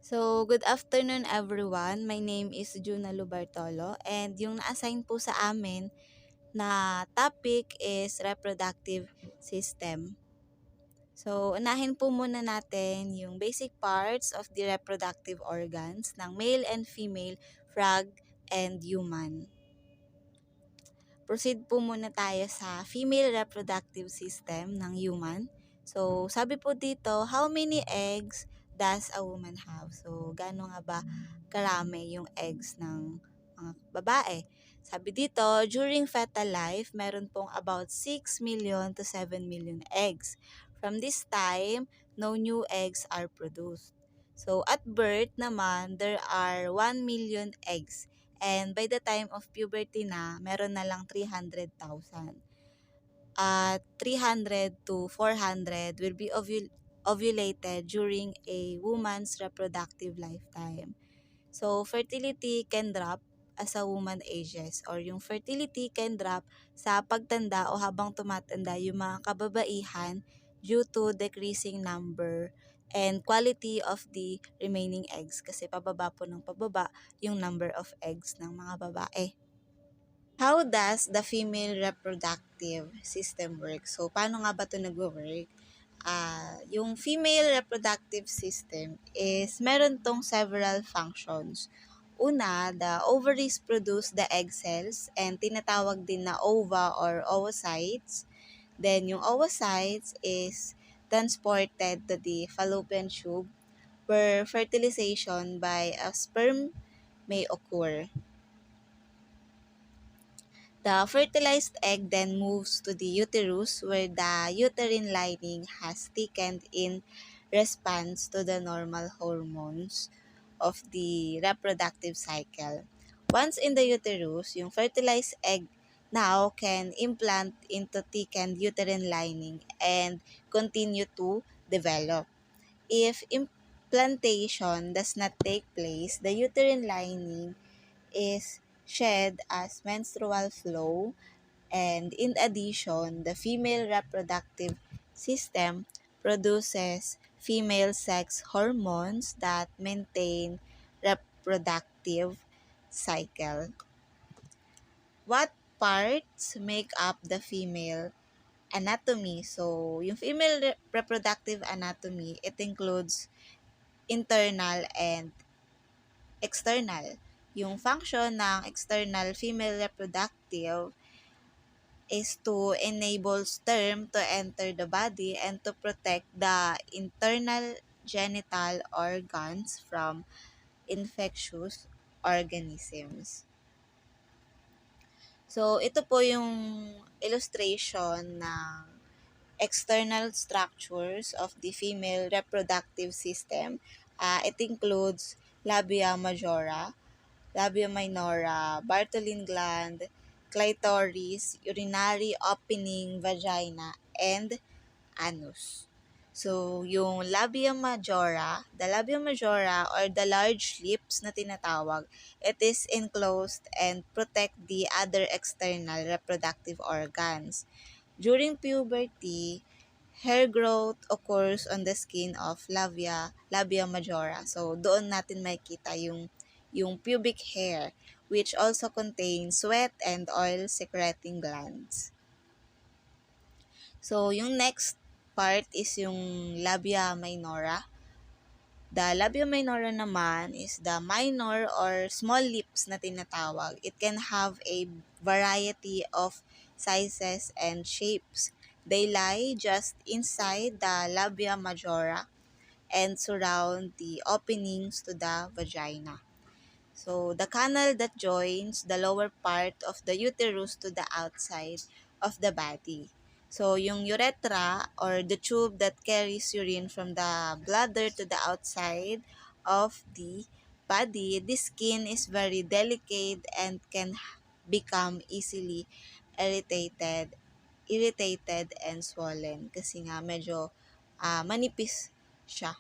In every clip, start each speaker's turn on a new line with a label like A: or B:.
A: So, good afternoon everyone. My name is Juna Lubartolo and yung na-assign po sa amin na topic is reproductive system. So, unahin po muna natin yung basic parts of the reproductive organs ng male and female frog and human. Proceed po muna tayo sa female reproductive system ng human. So, sabi po dito, how many eggs does a woman have? So, gaano nga ba karami yung eggs ng mga babae? Sabi dito, during fetal life, meron pong about 6 million to 7 million eggs. From this time, no new eggs are produced. So, at birth naman, there are 1 million eggs. And by the time of puberty na, meron na lang 300,000. At 300 to 400 will be ovulated during a woman's reproductive lifetime. So, fertility can drop as a woman ages, or yung fertility can drop sa pagtanda o habang tumatanda yung mga kababaihan due to decreasing number and quality of the remaining eggs kasi pababa po ng pababa yung number of eggs ng mga babae. How does the female reproductive system work? So, paano nga ba ito nag-work? Yung female reproductive system is meron tong several functions. Una, the ovaries produce the egg cells and tinatawag din na ova or oocytes. Then, yung oocytes is transported to the fallopian tube where fertilization by a sperm may occur. The fertilized egg then moves to the uterus where the uterine lining has thickened in response to the normal hormones of the reproductive cycle. Once in the uterus, yung fertilized egg now can implant into thickened uterine lining and continue to develop. If implantation does not take place, the uterine lining is shed as menstrual flow, and in addition, the female reproductive system produces female sex hormones that maintain reproductive cycle. What parts make up the female anatomy? So, yung female reproductive anatomy, it includes internal and external. Yung function ng external female reproductive is to enable sperm to enter the body and to protect the internal genital organs from infectious organisms. So, ito po yung illustration ng external structures of the female reproductive system. It includes labia majora, labia minora, Bartholin gland, clitoris, urinary opening, vagina, and anus. So, yung the labia majora or the large lips na tinatawag, it is enclosed and protect the other external reproductive organs. During puberty, hair growth occurs on the skin of labia majora. So, doon natin makikita yung pubic hair, which also contains sweat and oil secreting glands. So, yung next part is yung labia minora. The labia minora naman is the minor or small lips na tinatawag. It can have a variety of sizes and shapes. They lie just inside the labia majora and surround the openings to the vagina. So, the canal that joins the lower part of the uterus to the outside of the body. So, yung urethra or the tube that carries urine from the bladder to the outside of the body, this skin is very delicate and can become easily irritated and swollen kasi nga medyo manipis siya.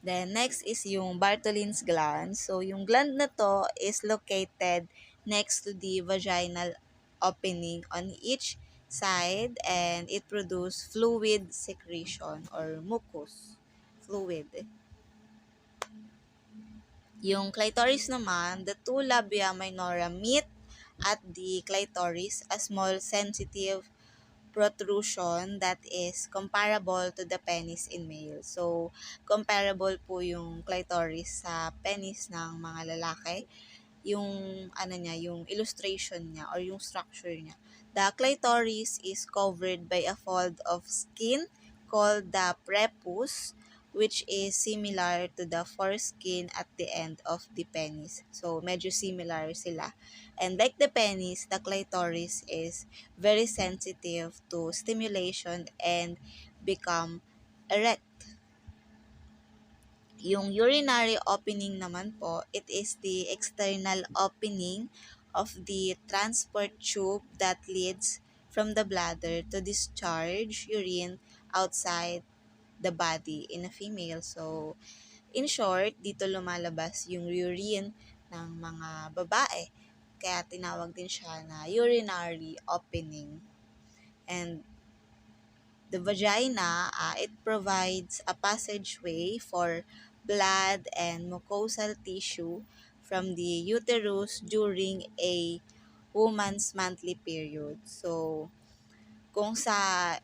A: Then, next is yung Bartholin's gland. So, yung gland na to is located next to the vaginal opening on each side and it produces fluid secretion or mucus fluid. Yung clitoris naman, the two labia minora meet at the clitoris, a small sensitive protrusion that is comparable to the penis in male. So, comparable po yung clitoris sa penis ng mga lalaki, yung ano niya, yung illustration niya or yung structure niya. The clitoris is covered by a fold of skin called the prepuce, which is similar to the foreskin at the end of the penis. So, medyo similar sila. And like the penis, the clitoris is very sensitive to stimulation and become erect. Yung urinary opening naman po, it is the external opening of the transport tube that leads from the bladder to discharge urine outside the body in a female. So, in short, dito lumalabas yung urine ng mga babae. Kaya tinawag din siya na urinary opening. And the vagina, it provides a passageway for blood and mucosal tissue from the uterus during a woman's monthly period. So, kung sa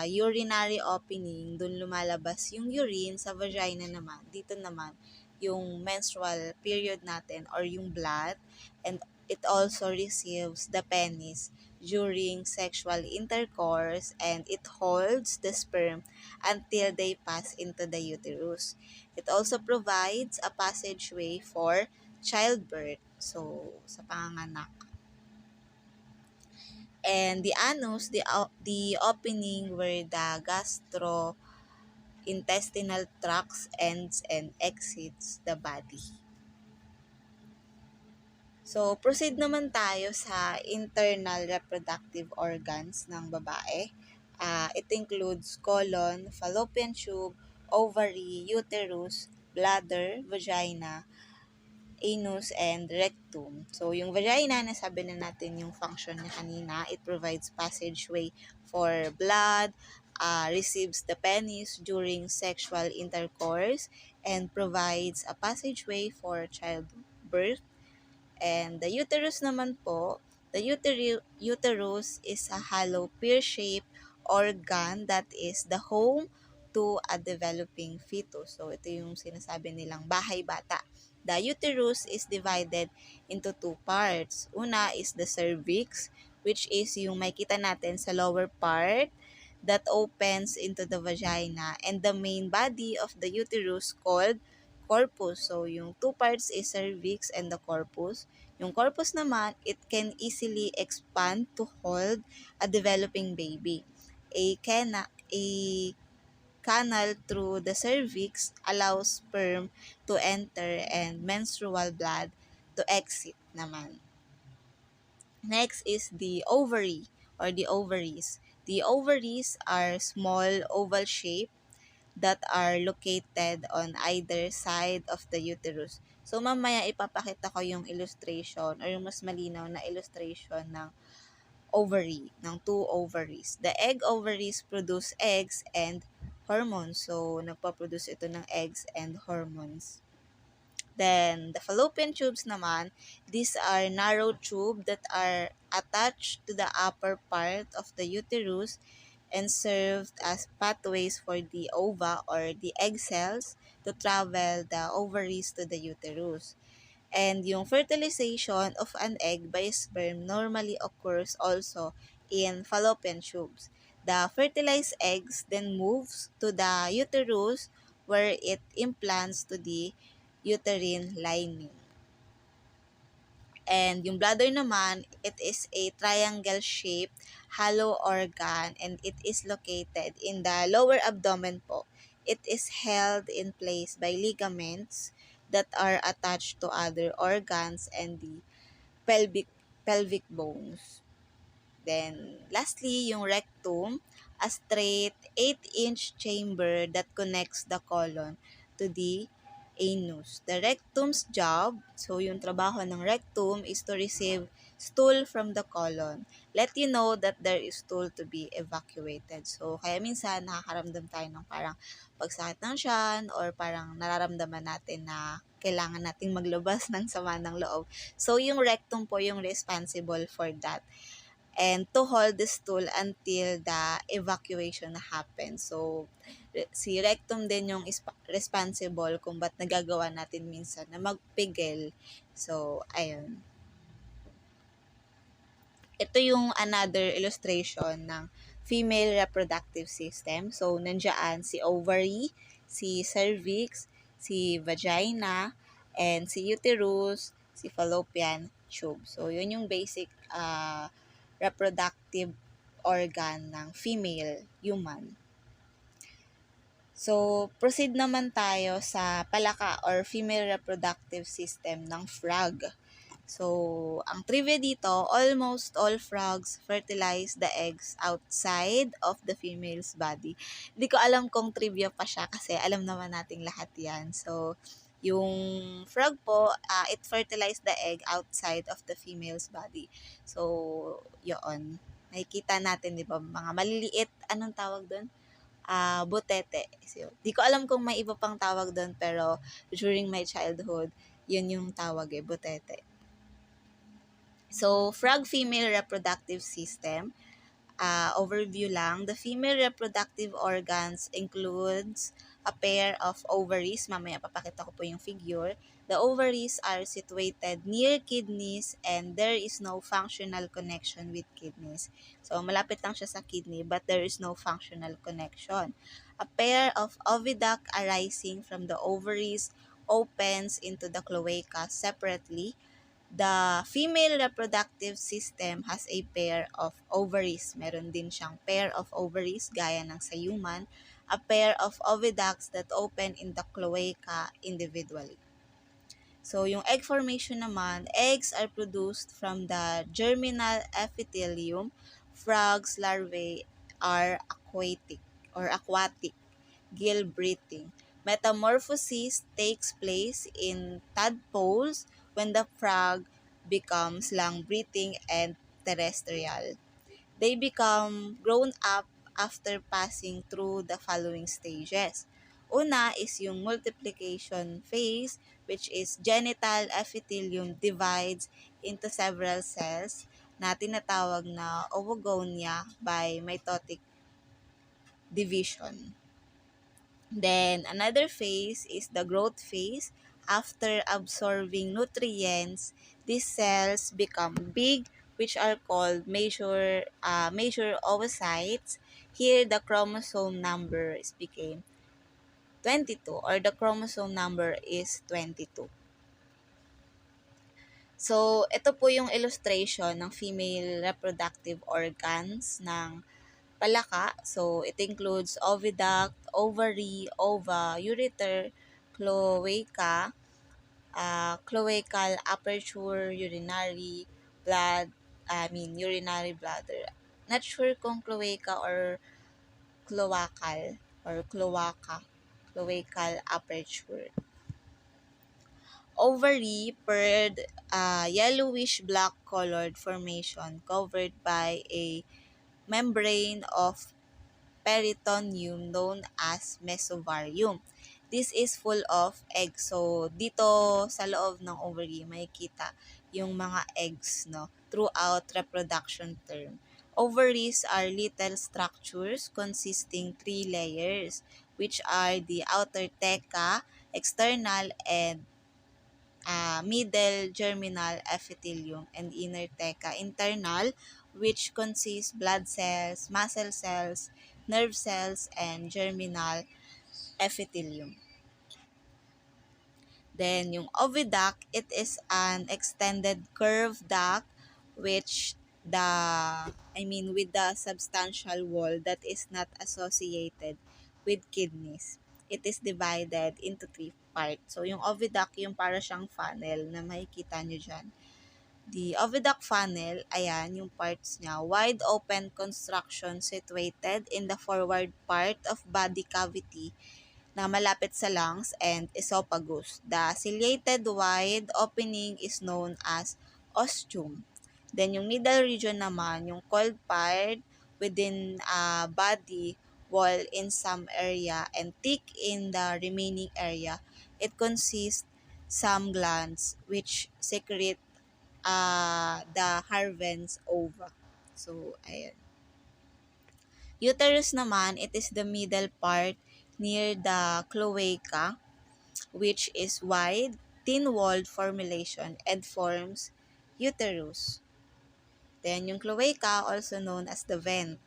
A: urinary opening, dun lumalabas yung urine, sa vagina naman, dito naman, yung menstrual period natin or yung blood, and it also receives the penis during sexual intercourse, and it holds the sperm until they pass into the uterus. It also provides a passageway for childbirth, so sa panganganak. And the anus, the opening where the gastrointestinal tracts ends and exits the body. So, proceed naman tayo sa internal reproductive organs ng babae. It includes colon, fallopian tube, ovary, uterus, bladder, vagina, anus, and rectum. So, yung vagina, nasabi na natin yung function niya kanina. It provides passageway for blood, receives the penis during sexual intercourse, and provides a passageway for childbirth. And the uterus naman po, the uterus is a hollow pear-shaped organ that is the home to a developing fetus. So, ito yung sinasabi nilang bahay bata. The uterus is divided into two parts. Una is the cervix, which is yung makita natin sa lower part that opens into the vagina, and the main body of the uterus called corpus. So, yung two parts is cervix and the corpus. Yung corpus naman, it can easily expand to hold a developing baby. A canal through the cervix allows sperm to enter and menstrual blood to exit naman. Next is the ovary or the ovaries. The ovaries are small oval shape that are located on either side of the uterus. So, mamaya ipapakita ko yung illustration or yung mas malinaw na illustration ng ovary, ng two ovaries. The egg ovaries produce eggs and hormones. So, nagpa-produce ito ng eggs and hormones. Then, the fallopian tubes naman, these are narrow tube that are attached to the upper part of the uterus and served as pathways for the ova or the egg cells to travel the ovaries to the uterus. And yung fertilization of an egg by sperm normally occurs also in fallopian tubes. The fertilized eggs then moves to the uterus where it implants to the uterine lining. And yung bladder naman, it is a triangle-shaped hollow organ and it is located in the lower abdomen po. It is held in place by ligaments that are attached to other organs and the pelvic bones. Then, lastly, yung rectum, a straight 8-inch chamber that connects the colon to the anus. The rectum's job, so yung trabaho ng rectum is to receive stool from the colon. Let you know that there is stool to be evacuated. So, kaya minsan nakakaramdam tayo ng parang pagsakit ng tiyan or parang nararamdaman natin na kailangan nating maglabas ng sama ng loob. So, yung rectum po yung responsible for that and to hold the stool until the evacuation happens. So, si rectum din yung responsible kung ba't nagagawa natin minsan na magpigil. So, ayun. Ito yung another illustration ng female reproductive system. So, nandiyan si ovary, si cervix, si vagina, and si uterus, si fallopian tube. So, yun yung basic reproductive organ ng female human. So, proceed naman tayo sa palaka or female reproductive system ng frog. So, ang trivia dito, almost all frogs fertilize the eggs outside of the female's body. Hindi ko alam kung trivia pa siya kasi alam naman nating lahat yan. So, yung frog po, it fertilized the egg outside of the female's body. So, yun. Nakikita natin, di ba, mga maliliit, anong tawag doon? Butete. So, di ko alam kung may iba pang tawag doon, pero during my childhood, yun yung tawag butete. So, frog female reproductive system. Overview lang. The female reproductive organs includes a pair of ovaries. Mamaya papakita ko po yung figure. The ovaries are situated near kidneys and there is no functional connection with kidneys. So, malapit lang siya sa kidney but there is no functional connection. A pair of oviduct arising from the ovaries opens into the cloaca separately. The female reproductive system has a pair of ovaries. Meron din siyang pair of ovaries gaya ng sa human, a pair of oviducts that open in the cloaca individually. So, yung egg formation naman, eggs are produced from the germinal epithelium. Frogs' larvae are aquatic, gill-breathing. Metamorphosis takes place in tadpoles when the frog becomes long-breathing and terrestrial. They become grown up after passing through the following stages. Una is yung multiplication phase, which is genital epithelium divides into several cells na tinatawag na oogonia by mitotic division. Then, another phase is the growth phase. After absorbing nutrients, these cells become big, which are called major oocytes. Here, the chromosome number became 22 or the chromosome number is 22. So, ito po yung illustration ng female reproductive organs ng palaka. So, it includes oviduct, ovary, ova, ureter, cloaca, cloacal aperture, urinary bladder. Not sure kung cloaca or cloaca, cloacal aperture. Ovary, paired, yellowish black colored formation covered by a membrane of peritoneum known as mesovarium. This is full of eggs. So, dito sa loob ng ovary, makikita yung mga eggs, no, throughout reproduction term. Ovaries are little structures consisting 3 layers, which are the outer theca, external, and middle germinal epithelium, and inner theca internal, which consists blood cells, muscle cells, nerve cells, and germinal epithelium. Then, yung oviduct, it is an extended curved duct with the substantial wall that is not associated with kidneys. It is divided into 3 parts. So, yung oviduct, yung para siyang funnel na makikita nyo dyan. The oviduct funnel, ayan, yung parts niya, wide open construction situated in the forward part of body cavity na malapit sa lungs and esophagus. The ciliated wide opening is known as ostium. Then yung middle region naman, yung cold part within body wall in some area and thick in the remaining area. It consists some glands which secrete the Harven's ova. So, ayan. Uterus naman, it is the middle part near the cloaca, which is wide, thin-walled formulation and forms uterus. Then, yung cloaca, also known as the vent.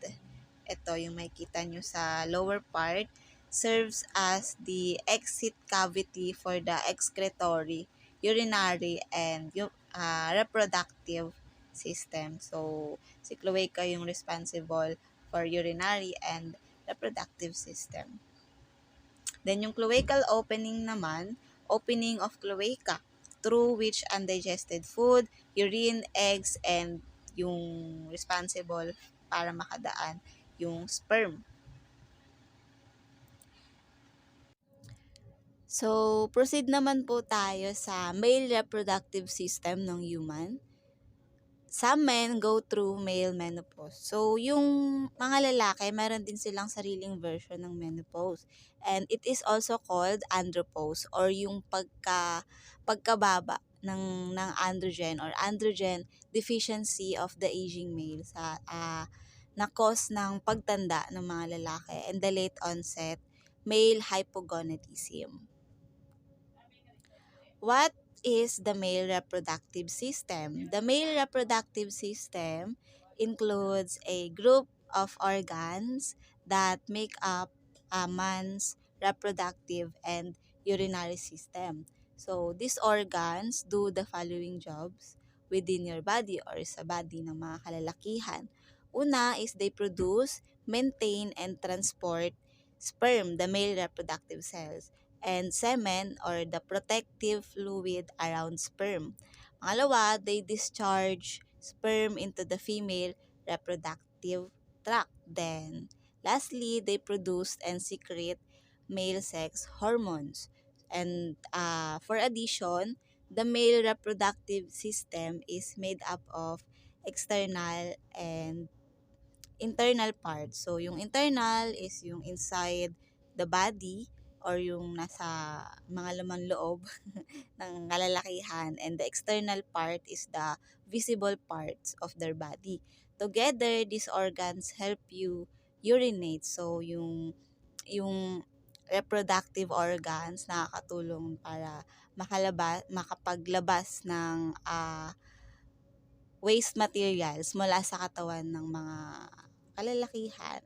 A: Ito, yung makikita nyo sa lower part, serves as the exit cavity for the excretory, urinary, and reproductive system. So, si cloaca yung responsible for urinary and reproductive system. Then, yung cloacal opening naman, opening of cloaca, through which undigested food, urine, eggs, and yung responsible para makadaan yung sperm. So, proceed naman po tayo sa male reproductive system ng human. Some men go through male menopause. So, yung mga lalaki, meron din silang sariling version ng menopause. And it is also called andropause or yung pagkababa ng androgen or androgen deficiency of the aging male sa na cause ng pagtanda ng mga lalaki and the late onset male hypogonadism. What is the male reproductive system? The male reproductive system includes a group of organs that make up a man's reproductive and urinary system. So, these organs do the following jobs within your body or sa body ng mga kalalakihan. Una is they produce, maintain, and transport sperm, the male reproductive cells, and semen or the protective fluid around sperm. Pangalawa, they discharge sperm into the female reproductive tract. Then, lastly, they produce and secrete male sex hormones. And for addition, the male reproductive system is made up of external and internal parts. So, yung internal is yung inside the body or yung nasa mga laman loob ng kalalakihan, and the external part is the visible parts of their body. Together, these organs help you urinate. So, yung reproductive organs nakakatulong para makapaglabas ng waste materials mula sa katawan ng mga kalalakihan,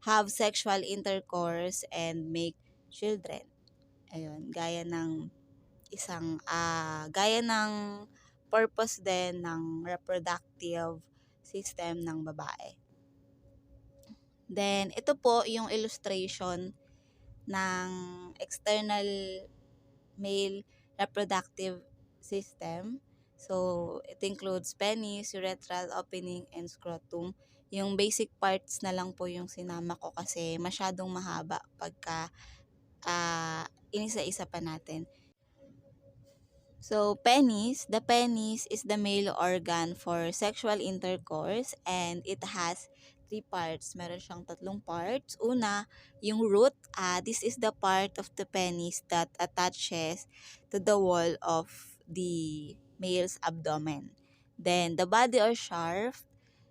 A: have sexual intercourse and make children. Ayun, gaya ng purpose din ng reproductive system ng babae. Then, ito po yung illustration ng external male reproductive system. So, it includes penis, urethral opening, and scrotum. Yung basic parts na lang po yung sinama ko kasi masyadong mahaba pagka inisa-isa pa natin. So, the penis is the male organ for sexual intercourse and it has 3 parts. Meron siyang 3 parts. Una, yung root. This is the part of the penis that attaches to the wall of the male's abdomen. Then, the body or shaft,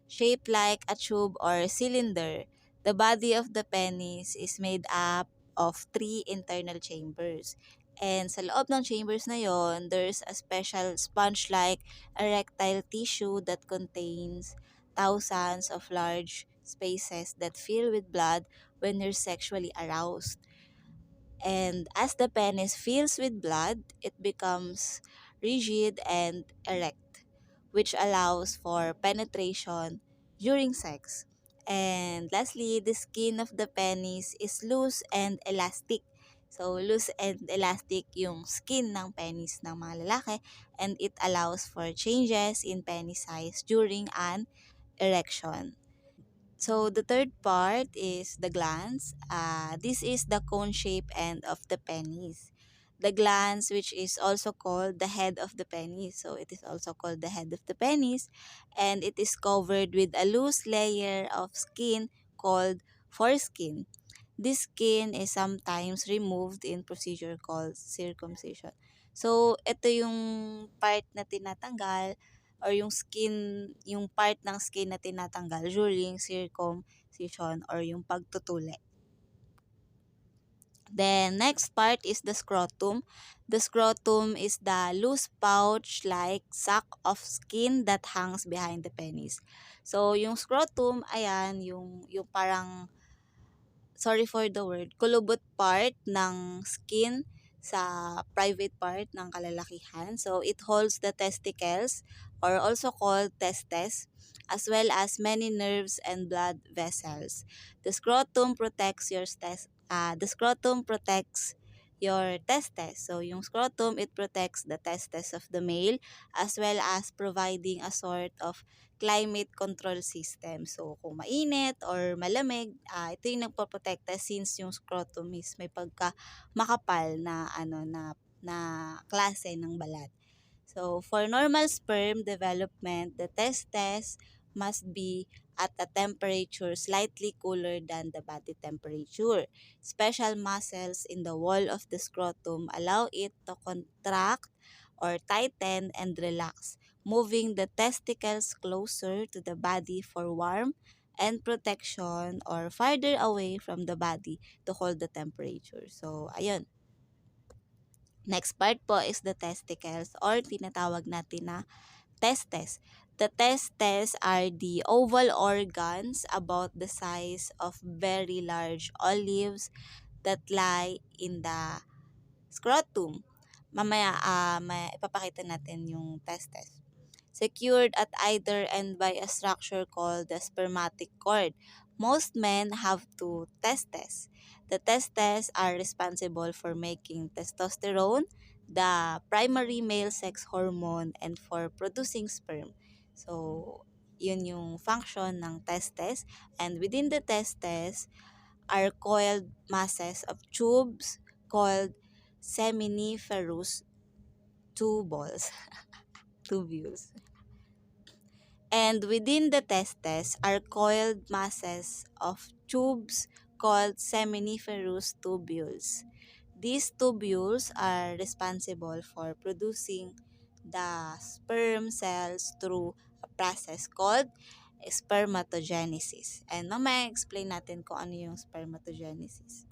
A: shaped like a tube or cylinder. The body of the penis is made up of 3 internal chambers. And sa loob ng chambers na yon, there's a special sponge-like erectile tissue that contains thousands of large spaces that fill with blood when you're sexually aroused. And as the penis fills with blood, it becomes rigid and erect, which allows for penetration during sex. And lastly, the skin of the penis is loose and elastic. So, loose and elastic yung skin ng penis ng mga lalaki, and it allows for changes in penis size during an erection. So the third part is the glands. This is the cone shape end of the penis. The glands, which is also called the head of the penis. So it is also called the head of the penis, and it is covered with a loose layer of skin called foreskin. This skin is sometimes removed in procedure called circumcision. So, ito yung part na tinatanggal or yung part ng skin na tinatanggal during circumcision or yung pagtutuli. Then, next part is the scrotum. The scrotum is the loose pouch-like sack of skin that hangs behind the penis. So, yung scrotum, ayan, yung parang sorry for the word, kulubot part ng skin sa private part ng kalalakihan. So, it holds the testicles or also called testes as well as many nerves and blood vessels. The scrotum protects your testes. So, yung scrotum, it protects the testes of the male as well as providing a sort of climate control system. So, kung mainit or malamig, ito yung nagpoprotekta since yung scrotum is may pagka makapal na na klase ng balat. So, for normal sperm development, the testes must be at a temperature slightly cooler than the body temperature. Special muscles in the wall of the scrotum allow it to contract or tighten and relax, moving the testicles closer to the body for warmth and protection or farther away from the body to hold the temperature. So, ayun. Next part po is the testicles or tinatawag natin na testes. The testes are the oval organs about the size of very large olives that lie in the scrotum. Mamaya, ipapakita natin yung testes. Secured at either end by a structure called the spermatic cord. Most men have two testes. The testes are responsible for making testosterone, the primary male sex hormone, and for producing sperm. So, yun yung function ng testes. And within the testes are coiled masses of tubes called seminiferous tubules. tubules. And within the testes are coiled masses of tubes called seminiferous tubules. These tubules are responsible for producing the sperm cells through a process called spermatogenesis. And mamaya explain natin kung ano yung spermatogenesis.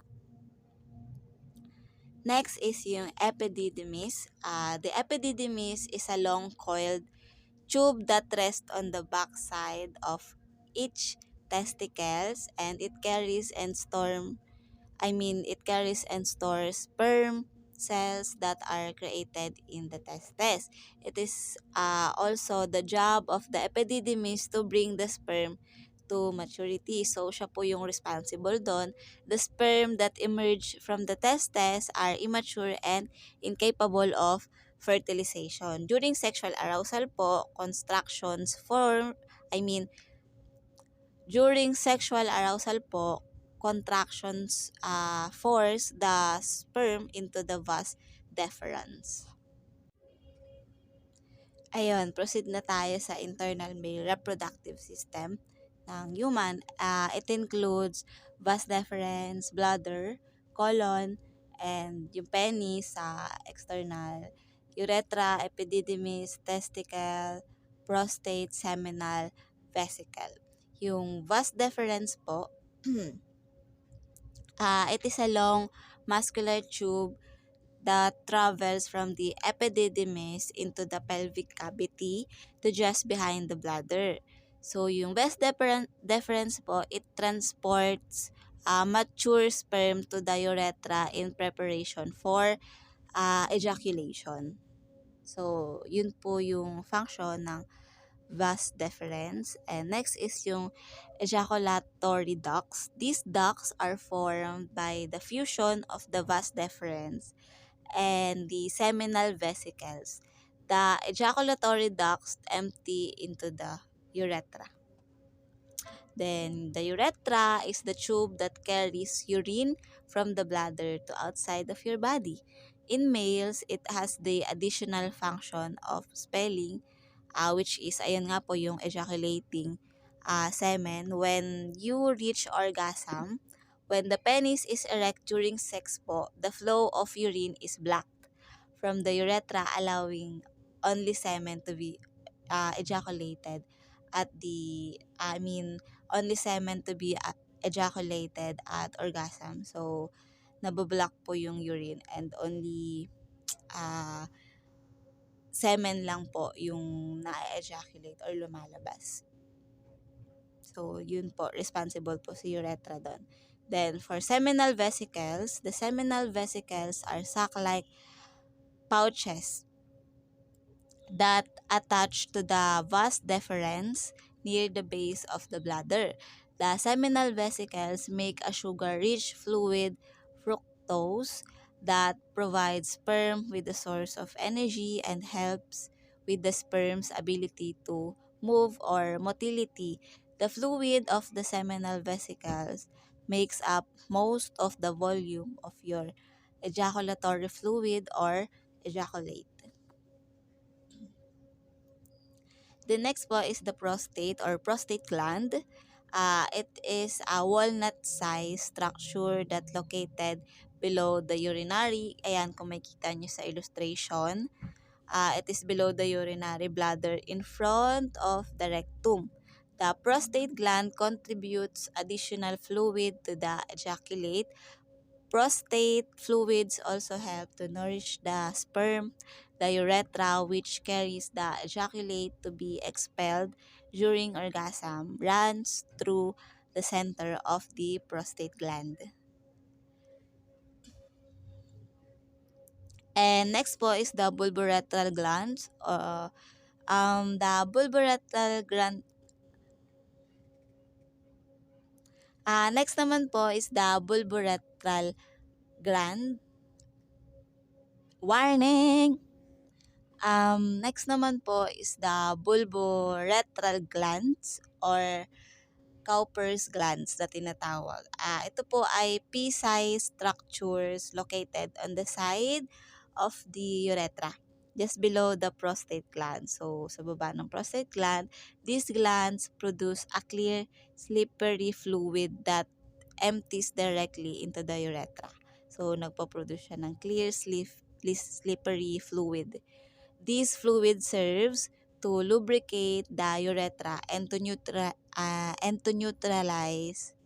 A: Next is yung epididymis. The epididymis is a long coiled tube that rests on the backside of each testicles, and it carries and stores sperm cells that are created in the testes. It is also the job of the epididymis to bring the sperm to maturity. So, siya po yung responsible doon. The sperm that emerge from the testes are immature and incapable of fertilization. During sexual arousal po, during sexual arousal po, contractions force the sperm into the vas deferens. Ayun, proceed na tayo sa internal male reproductive system ng human. It includes vas deferens, bladder, colon, and yung penis sa external, urethra, epididymis, testicle, prostate, seminal, vesicle. Yung vas deferens po, it is a long muscular tube that travels from the epididymis into the pelvic cavity to just behind the bladder. So, yung vas deferens po, it transports mature sperm to the urethra in preparation for ejaculation. So, yun po yung function ng vas deferens. And next is yung ejaculatory ducts. These ducts are formed by the fusion of the vas deferens and the seminal vesicles. The ejaculatory ducts empty into the urethra. Then the urethra is the tube that carries urine from the bladder to outside of your body. In males, it has the additional function of spelling, which is ayun nga po yung ejaculating semen. When you reach orgasm, when the penis is erect during sex po, the flow of urine is blocked from the urethra, allowing only semen to be ejaculated at the, only semen to be ejaculated at orgasm. So, nabablock po yung urine and only semen lang po yung na-ejaculate or lumalabas. So, yun po, responsible po si urethra doon. Then, for seminal vesicles, the seminal vesicles are sac-like pouches that attach to the vas deferens near the base of the bladder. The seminal vesicles make a sugar-rich fluid, fructose, that provides sperm with a source of energy and helps with the sperm's ability to move or motility. The fluid of the seminal vesicles makes up most of the volume of your ejaculatory fluid or ejaculate. The next po is the prostate or prostate gland. It is a walnut-sized structure that located below the urinary. Ayan, kung makita nyo sa illustration. It is below the urinary bladder in front of the rectum. The prostate gland contributes additional fluid to the ejaculate. Prostate fluids also help to nourish the sperm. The urethra, which carries the ejaculate to be expelled during orgasm, runs through the center of the prostate gland. And next po is the bulbourethral glands. The bulbourethral gland. Next naman po is the bulbourethral gland. Warning! Next naman po is the bulboretral glands or Cowper's glands na tinatawag. Ito po ay pea-sized structures located on the side of the urethra, just below the prostate gland. So, sa baba ng prostate gland, these glands produce a clear, slippery fluid that empties directly into the urethra. So, nagpo-produce siya ng clear, slippery fluid. This fluid serves to lubricate the urethra and to neutralize.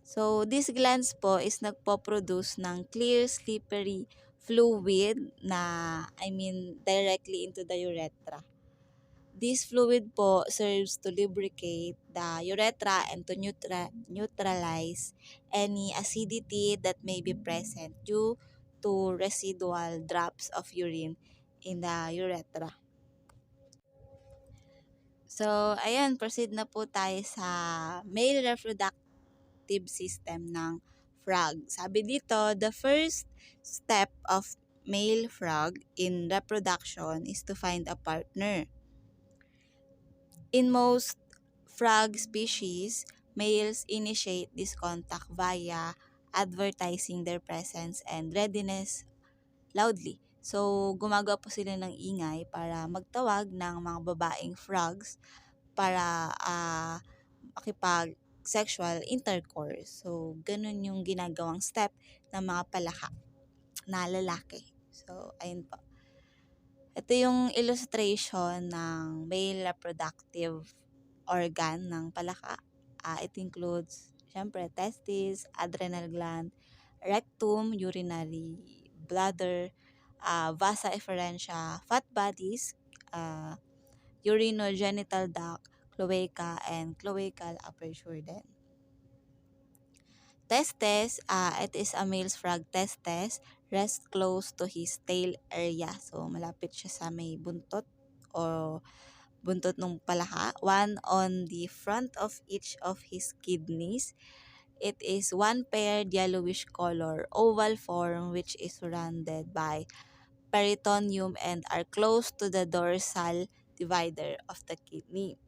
A: So, these glands po is nagpo-produce ng clear, slippery fluid na, directly into the urethra. This fluid po serves to lubricate the urethra and to neutralize any acidity that may be present due to residual drops of urine in the urethra. So, ayan, proceed na po tayo sa male reproductive system ng frog. Sabi dito, the first step of male frog in reproduction is to find a partner. In most frog species, males initiate this contact via advertising their presence and readiness loudly. So, gumagawa po sila ng ingay para magtawag ng mga babaeng frogs para makipag-sexual intercourse. So, ganun yung ginagawang step ng mga palaka na lalaki. So, ayun po. Ito yung illustration ng male reproductive organ ng palaka. It includes, syempre, testes, adrenal gland, rectum, urinary bladder, vasa efferentia, fat bodies, urinogenital duct, cloaca, and cloacal aperture din. Testes, it is a male's frog testes, rest close to his tail area. So, malapit siya sa may buntot o buntot ng palaka. One on the front of each of his kidneys. It is one paired yellowish color, oval form, which is surrounded by peritoneum and are close to the dorsal divider of the kidney.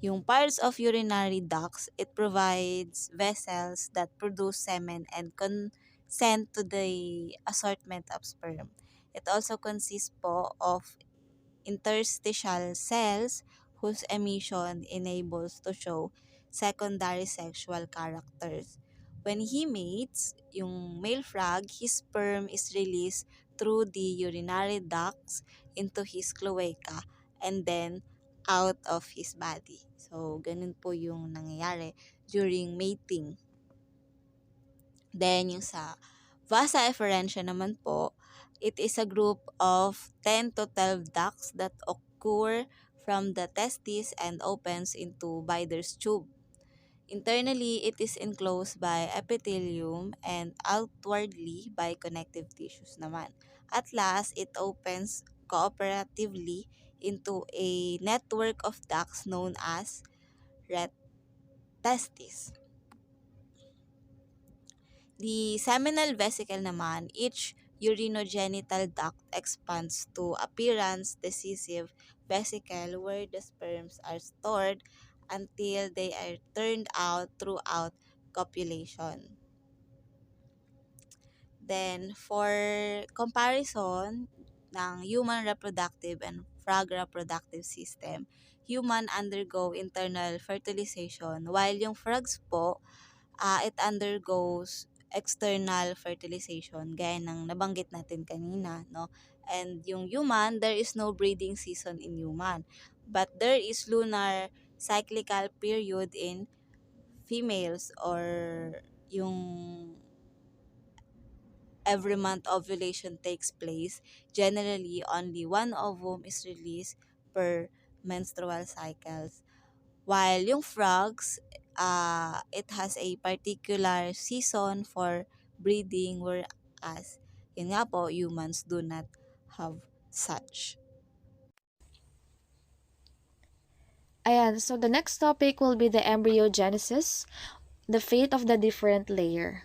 A: Yung parts of urinary ducts, it provides vessels that produce semen and consent to the assortment of sperm. It also consists po of interstitial cells whose emission enables to show secondary sexual characters. When he mates, yung male frog, his sperm is released through the urinary ducts into his cloaca and then out of his body. So, ganun po yung nangyayari during mating. Then, yung sa vasa efferentia naman po, it is a group of 10 to 12 ducts that occur from the testis and opens into Bider's tube. Internally, it is enclosed by epithelium and outwardly by connective tissues naman. At last, it opens cooperatively into a network of ducts known as testis. The seminal vesicle naman, each urinogenital duct expands to appearance decisive vesicle where the sperms are stored until they are turned out throughout copulation. Then, for comparison ng human reproductive and frog reproductive system, human undergo internal fertilization while yung frogs po, it undergoes external fertilization gaya ng nabanggit natin kanina, no? And yung human, there is no breeding season in human. But there is lunar cyclical period in females or yung every month ovulation takes place. Generally, only one ovum is released per menstrual cycles. While yung frogs, it has a particular season for breeding, whereas yun nga po, humans do not have such.
B: Ayan, so the next topic will be the embryogenesis, the fate of the different layer.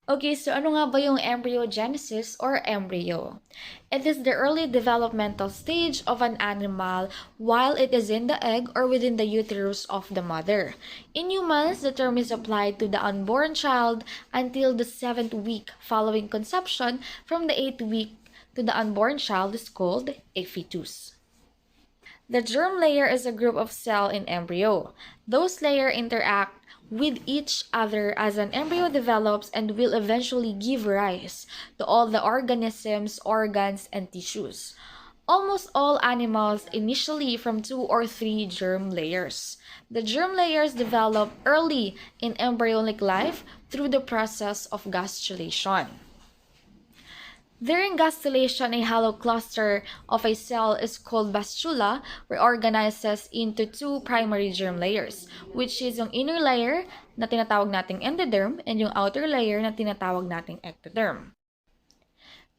B: Okay, so ano nga ba yung embryogenesis or embryo? It is the early developmental stage of an animal while it is in the egg or within the uterus of the mother. In humans, the term is applied to the unborn child until the 7th week following conception. From the 8th week to the unborn child is called a fetus. The germ layer is a group of cells in embryo. Those layers interact with each other as an embryo develops and will eventually give rise to all the organisms, organs, and tissues. Almost all animals initially from 2 or 3 germ layers. The germ layers develop early in embryonic life through the process of gastrulation. During gastrulation, a hollow cluster of a cell is called bastula, reorganizes into 2 primary germ layers, which is yung inner layer na tinatawag nating endoderm and yung outer layer na tinatawag nating ectoderm.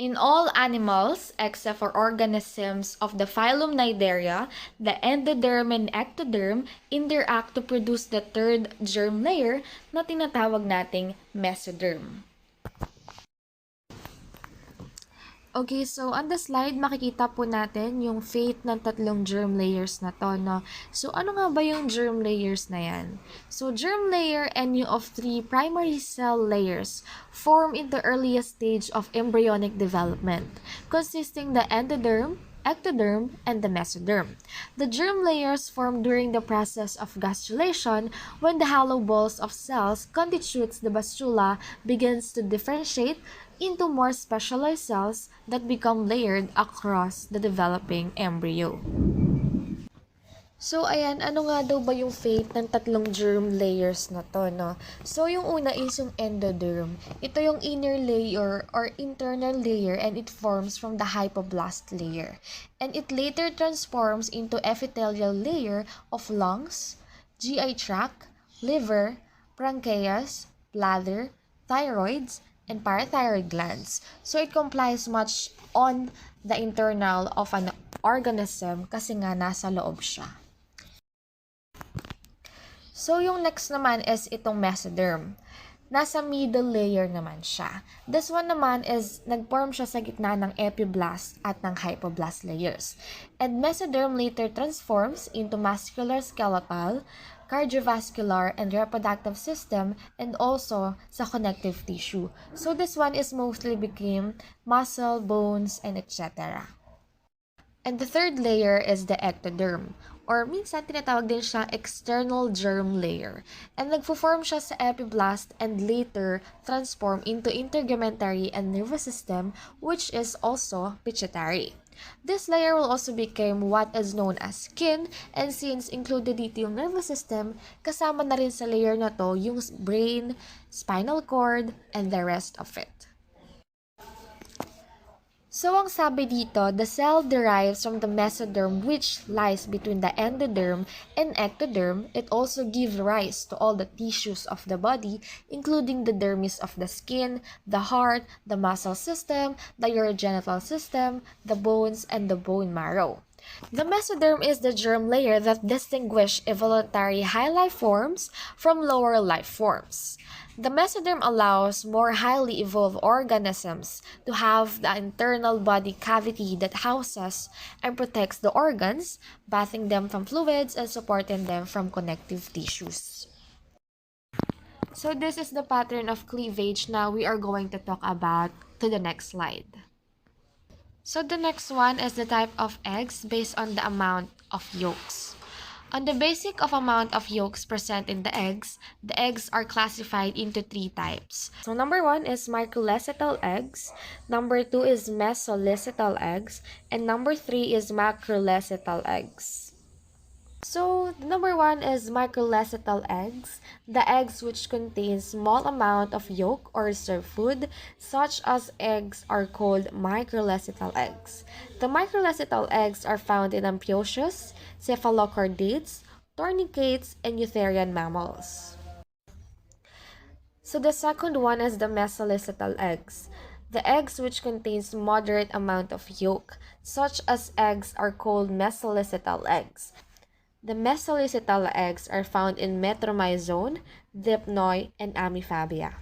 B: In all animals, except for organisms of the phylum Cnidaria, the endoderm and ectoderm interact to produce the 3rd germ layer na tinatawag nating mesoderm. Okay, so on the slide, makikita po natin yung fate ng 3 germ layers na to, no? So, ano nga ba yung germ layers na yan? So, germ layer and yung of 3 primary cell layers form in the earliest stage of embryonic development, consisting the endoderm, ectoderm, and the mesoderm. The germ layers form during the process of gastrulation when the hollow balls of cells constitutes the bastula begins to differentiate into more specialized cells that become layered across the developing embryo. So, ayan, ano nga daw ba yung fate ng 3 germ layers na to, no? So, yung una is yung endoderm. Ito yung inner layer or internal layer and it forms from the hypoblast layer. And it later transforms into epithelial layer of lungs, GI tract, liver, pancreas, bladder, thyroids, and parathyroid glands. So, it complies much on the internal of an organism kasi nga nasa loob siya. So, yung next naman is itong mesoderm. nasa middle layer naman siya. This one naman is nag-form siya sa gitna ng epiblast at ng hypoblast layers. And mesoderm later transforms into muscular skeletal, cardiovascular, and reproductive system, and also sa connective tissue. So this one is mostly became muscle, bones, and etc. And the third layer is the ectoderm, or minsan tinatawag din siya external germ layer. And nagpo-form siya sa epiblast and later transform into integumentary and nervous system, which is also pituitary. This layer will also become what is known as skin, and since included dito yung nervous system, kasama na rin sa layer na to yung brain, spinal cord, and the rest of it. So, ang sabi dito, the cell derives from the mesoderm which lies between the endoderm and ectoderm. It also gives rise to all the tissues of the body, including the dermis of the skin, the heart, the muscle system, the urogenital system, the bones, and the bone marrow. The mesoderm is the germ layer that distinguishes evolutionary high life forms from lower life forms. The mesoderm allows more highly evolved organisms to have the internal body cavity that houses and protects the organs, bathing them from fluids and supporting them from connective tissues. So this is the pattern of cleavage. Now we are going to talk about to the next slide. So the next one is the type of eggs based on the amount of yolks. On the basis of amount of yolks present in the eggs are classified into three types. So number one is microlecytal eggs, number two is mesolecytal eggs, and number three is macrolecytal eggs. So, number one is microlecytal eggs, the eggs which contain small amount of yolk or reserved food. Such as eggs are called microlecytal eggs. The microlecytal eggs are found in amphibious, cephalochordates, tourniquets, and eutherian mammals. So the second one is the mesolecytal eggs. The eggs which contains moderate amount of yolk. Such as eggs are called mesolecytal eggs. The mesolecytal eggs are found in metromyzone, dipnoi, and amphibia.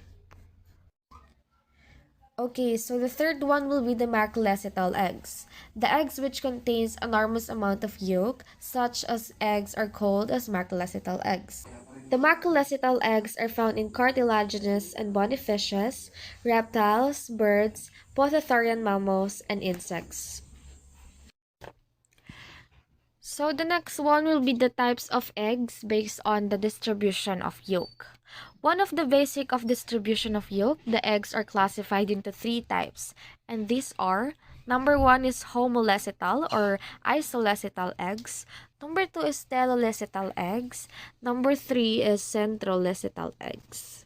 B: Okay, so the third one will be the macrolecytal eggs. The eggs which contains enormous amount of yolk, such as eggs, are called as macrolecytal eggs. The macrolecytal eggs are found in cartilaginous and bony fishes, reptiles, birds, pothetherian mammals, and insects. So the next one will be the types of eggs based on the distribution of yolk. One of the basic of distribution of yolk, the eggs are classified into three types, and these are: number one is homolecytal or isolecytal eggs, number two is telolecytal eggs, number three is centrolecytal eggs.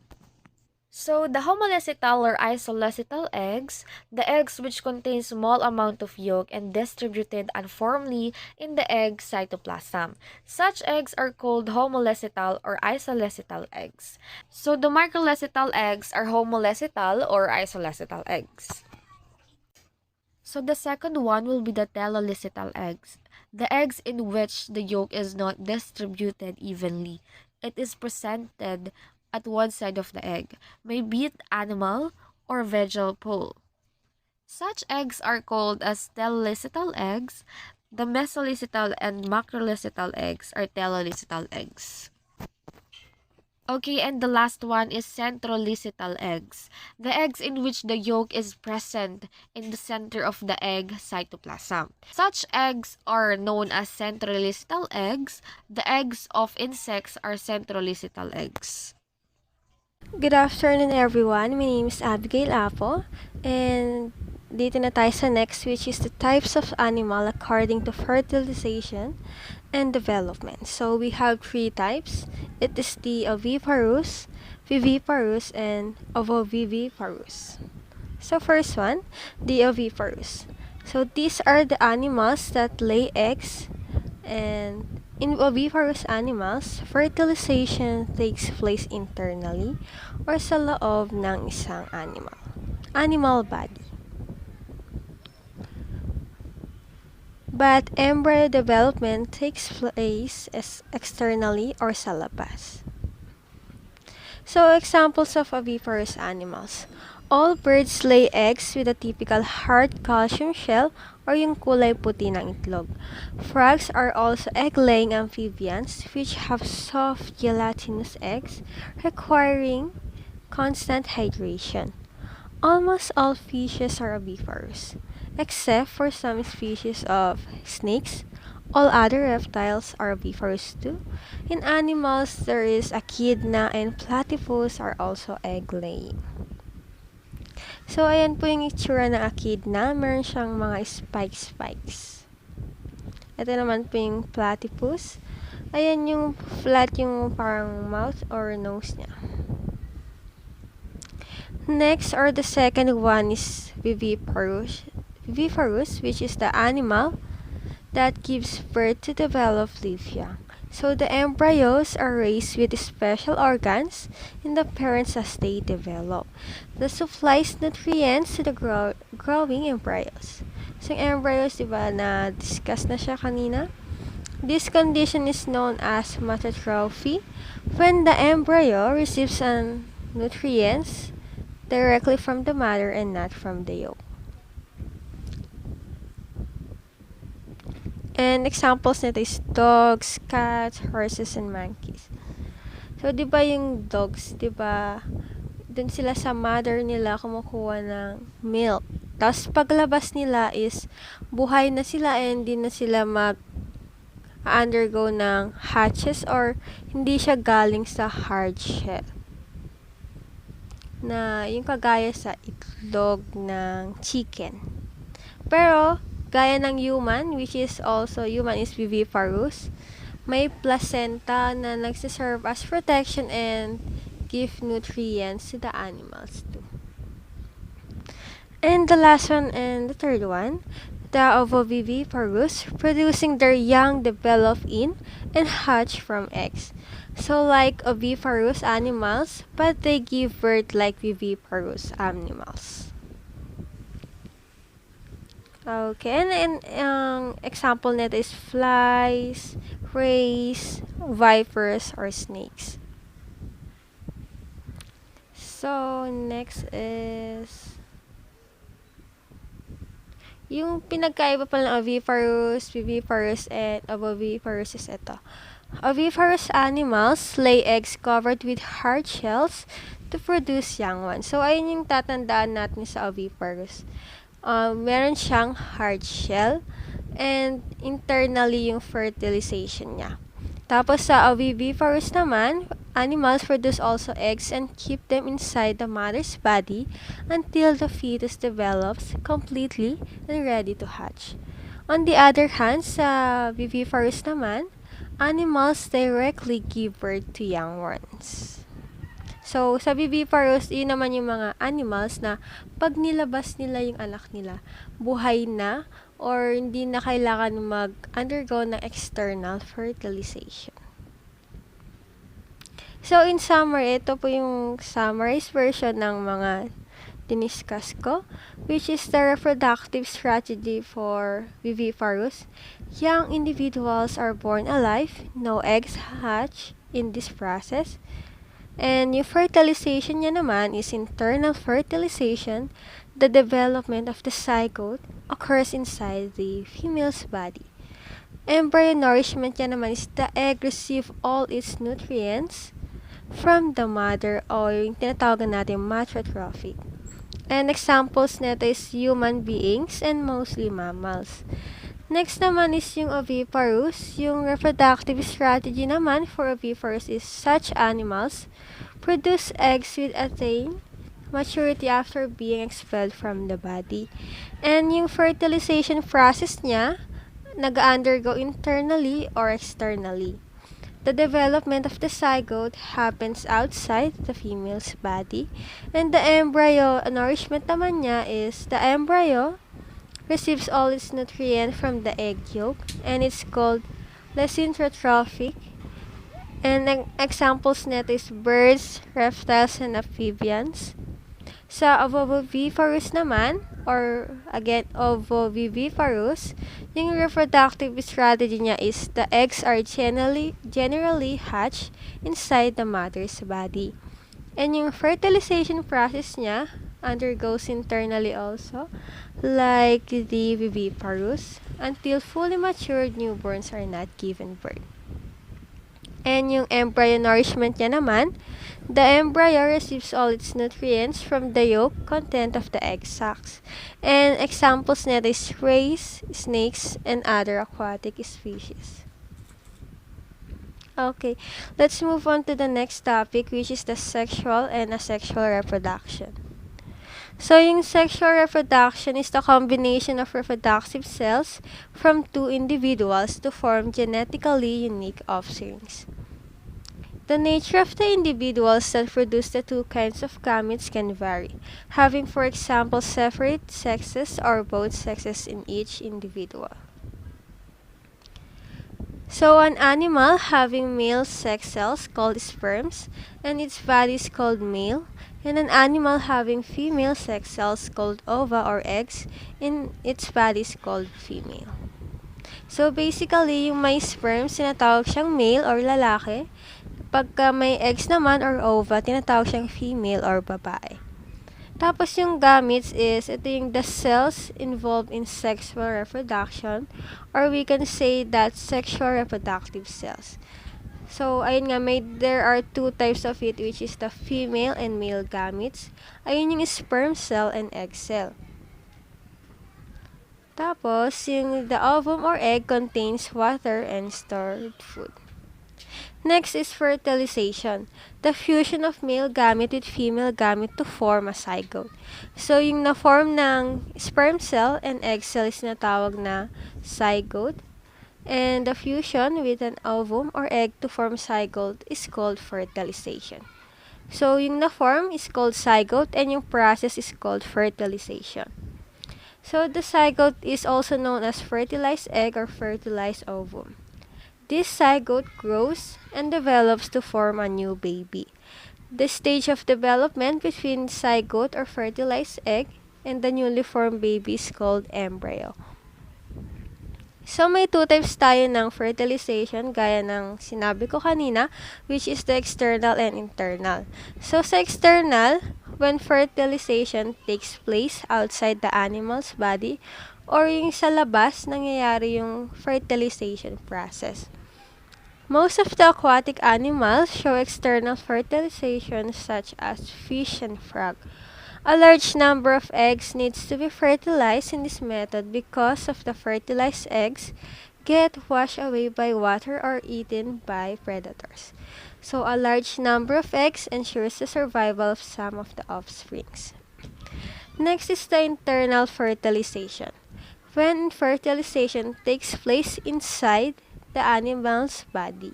B: So, the homolecytal or isolecytal eggs, the eggs which contain small amount of yolk and distributed uniformly in the egg cytoplasm. Such eggs are called homolecytal or isolecytal eggs. So, the microlecytal eggs are homolecytal or isolecytal eggs. So, the second one will be the telolecytal eggs, the eggs in which the yolk is not distributed evenly. It is presented at one side of the egg, may be it animal or vegetal pole. Such eggs are called as telolecytal eggs. The mesolecytal and macrolecytal eggs are telolecytal eggs. Okay, and the last one is centrolecytal eggs, the eggs in which the yolk is present in the center of the egg cytoplasm. Such eggs are known as centrolecytal eggs. The eggs of insects are centrolecytal eggs.
C: Good afternoon everyone, my name is Abigail Apo, and dito na tayo sa next, which is the types of animal according to fertilization and development. So we have three types. It is the oviparous, viviparous, and ovoviviparous. So first one, the oviparous. So these are the animals that lay eggs, and in oviparous animals, fertilization takes place internally or sa loob ng isang animal body. But embryo development takes place externally or sa labas. So, examples of oviparous animals. All birds lay eggs with a typical hard calcium shell or yung kulay puti ng itlog. Frogs are also egg-laying amphibians which have soft gelatinous eggs requiring constant hydration. Almost all fishes are oviparous, except for some species of snakes. All other reptiles are oviparous too. In animals, there is echidna and platypus are also egg-laying. So, ayan po yung itsura ng echidna. Meron siyang mga spikes. Ito naman po yung platypus. Ayan yung flat yung parang mouth or nose niya. Next, or the second one is viviparous. Viviparous, which is the animal that gives birth to develop live young. So the embryos are raised with special organs in the parents as they develop. This supplies nutrients to the growing embryos. So yung embryos, diba, na-discuss na siya kanina? This condition is known as matotrophy, when the embryo receives nutrients directly from the mother and not from the yolk. And examples nito is dogs, cats, horses, and monkeys. So, di ba yung dogs, di ba, dun sila sa mother nila kumukuha ng milk. Tapos, paglabas nila is, buhay na sila and hindi na sila undergo ng hatches or hindi siya galing sa hard shell. Na yung kagaya sa itlog ng chicken. Pero, gaya ng human, which is also, human is viviparous, may placenta na nagsiserve as protection and give nutrients to the animals too. And the last one and the third one, the ovoviviparous, producing their young develop in and hatch from eggs. So like oviparous animals, but they give birth like viviparous animals. Okay, and example nito is flies, rays, vipers, or snakes. So, next is yung pinagkaiba pala ng oviparous, viviparous, and ovoviparous is ito. Oviparous animals lay eggs covered with hard shells to produce young ones. So, ayun yung tatandaan natin sa oviparous. Meron siyang hard shell and internally yung fertilization niya. Tapos sa oviviparous naman, animals produce also eggs and keep them inside the mother's body until the fetus develops completely and ready to hatch. On the other hand, sa viviparous naman, animals directly give birth to young ones. So, sa viviparous, yun naman yung mga animals na pag nilabas nila yung anak nila, buhay na or hindi na kailangan mag-undergo ng external fertilization. So, in summary, ito po yung summarized version ng mga diniscuss ko, which is the reproductive strategy for viviparous. Young individuals are born alive, no eggs hatch in this process. And yung fertilization niya naman is internal fertilization. The development of the zygote occurs inside the female's body. Embryo nourishment niya naman is the egg receive all its nutrients from the mother o yung tinatawagan natin matotrophic. And examples nito is human beings and mostly mammals. Next naman is yung oviparous. Yung reproductive strategy naman for oviparous is such animals produce eggs with attain maturity after being expelled from the body. And yung fertilization process niya, nag-undergo internally or externally. The development of the zygote happens outside the female's body. And the embryo nourishment naman niya is the embryo receives all its nutrients from the egg yolk and it's called lysintrophic. And examples nito is birds, reptiles, and amphibians. Sa ovoviviparous naman, or again, ovoviviparous, yung reproductive strategy niya is the eggs are generally hatched inside the mother's body. And yung fertilization process niya undergoes internally also, like the viviparous, until fully matured newborns are not given birth. And yung embryo nourishment niya naman, the embryo receives all its nutrients from the yolk content of the egg sacs. And examples nito is rays, snakes, and other aquatic species. Okay, let's move on to the next topic, which is the sexual and asexual reproduction. So, yung sexual reproduction is the combination of reproductive cells from two individuals to form genetically unique offsprings. The nature of the individuals that produce the two kinds of gametes can vary, having, for example, separate sexes or both sexes in each individual. So, an animal having male sex cells called sperms, and its body is called male, and an animal having female sex cells called ova or eggs, and its body is called female. So, basically, yung may sperms, tinatawag siyang male or lalaki. Pagka may eggs naman or ova, tinatawag siyang female or babae. Tapos yung gametes is, ito yung the cells involved in sexual reproduction, or we can say that sexual reproductive cells. So, ayun nga, there are two types of it, which is the female and male gametes. Ayun yung sperm cell and egg cell. Tapos, yung the ovum or egg contains water and stored food. Next is fertilization, the fusion of male gamete with female gamete to form a zygote. So, yung na-form ng sperm cell and egg cell is natawag na zygote. And the fusion with an ovum or egg to form zygote is called fertilization. So, yung na-form is called zygote and yung process is called fertilization. So, the zygote is also known as fertilized egg or fertilized ovum. This zygote grows and develops to form a new baby. The stage of development between zygote or fertilized egg and the newly formed baby is called embryo. So, may two types tayo ng fertilization, gaya ng sinabi ko kanina, which is the external and internal. So, sa external, when fertilization takes place outside the animal's body, or yung sa labas, nangyayari yung fertilization process. Most of the aquatic animals show external fertilization such as fish and frog. A large number of eggs needs to be fertilized in this method because of the fertilized eggs get washed away by water or eaten by predators. So a large number of eggs ensures the survival of some of the offsprings. Next is the internal fertilization. When fertilization takes place inside the animal's body.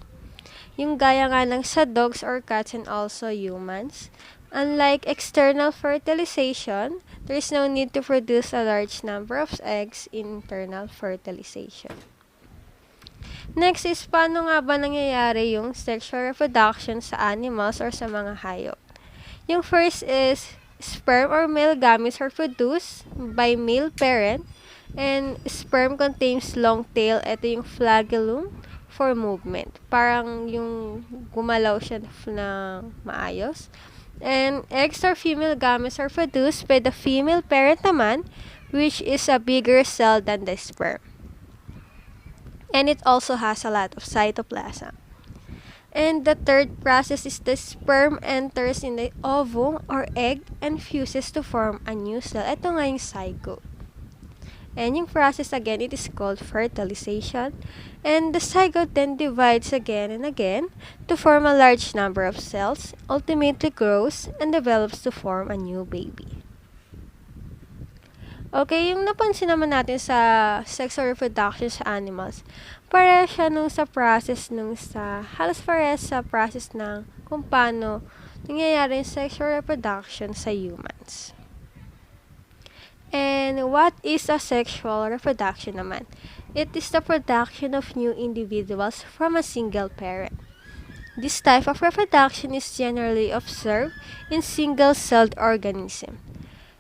C: Yung gaya nga ng sa dogs or cats and also humans. Unlike external fertilization, there is no need to produce a large number of eggs in internal fertilization. Next is, paano nga ba nangyayari yung sexual reproduction sa animals or sa mga hayop? Yung first is, sperm or male gametes are produced by male parent. And sperm contains long tail. Ito yung flagellum for movement. Parang yung gumalaw siya na maayos. And eggs or female gametes are produced by the female parent naman, which is a bigger cell than the sperm. And it also has a lot of cytoplasm. And the third process is the sperm enters in the ovum or egg and fuses to form a new cell. Ito nga yung zygote. And yung process again, it is called fertilization. And the zygote then divides again and again to form a large number of cells, ultimately grows and develops to form a new baby. Okay, yung napansin naman natin sa sexual reproduction sa animals, pareha siya nung sa process halos pareha sa process ng kung paano nangyayari yung sexual reproduction sa humans. And what is asexual reproduction naman? It is the production of new individuals from a single parent. This type of reproduction is generally observed in single-celled organisms.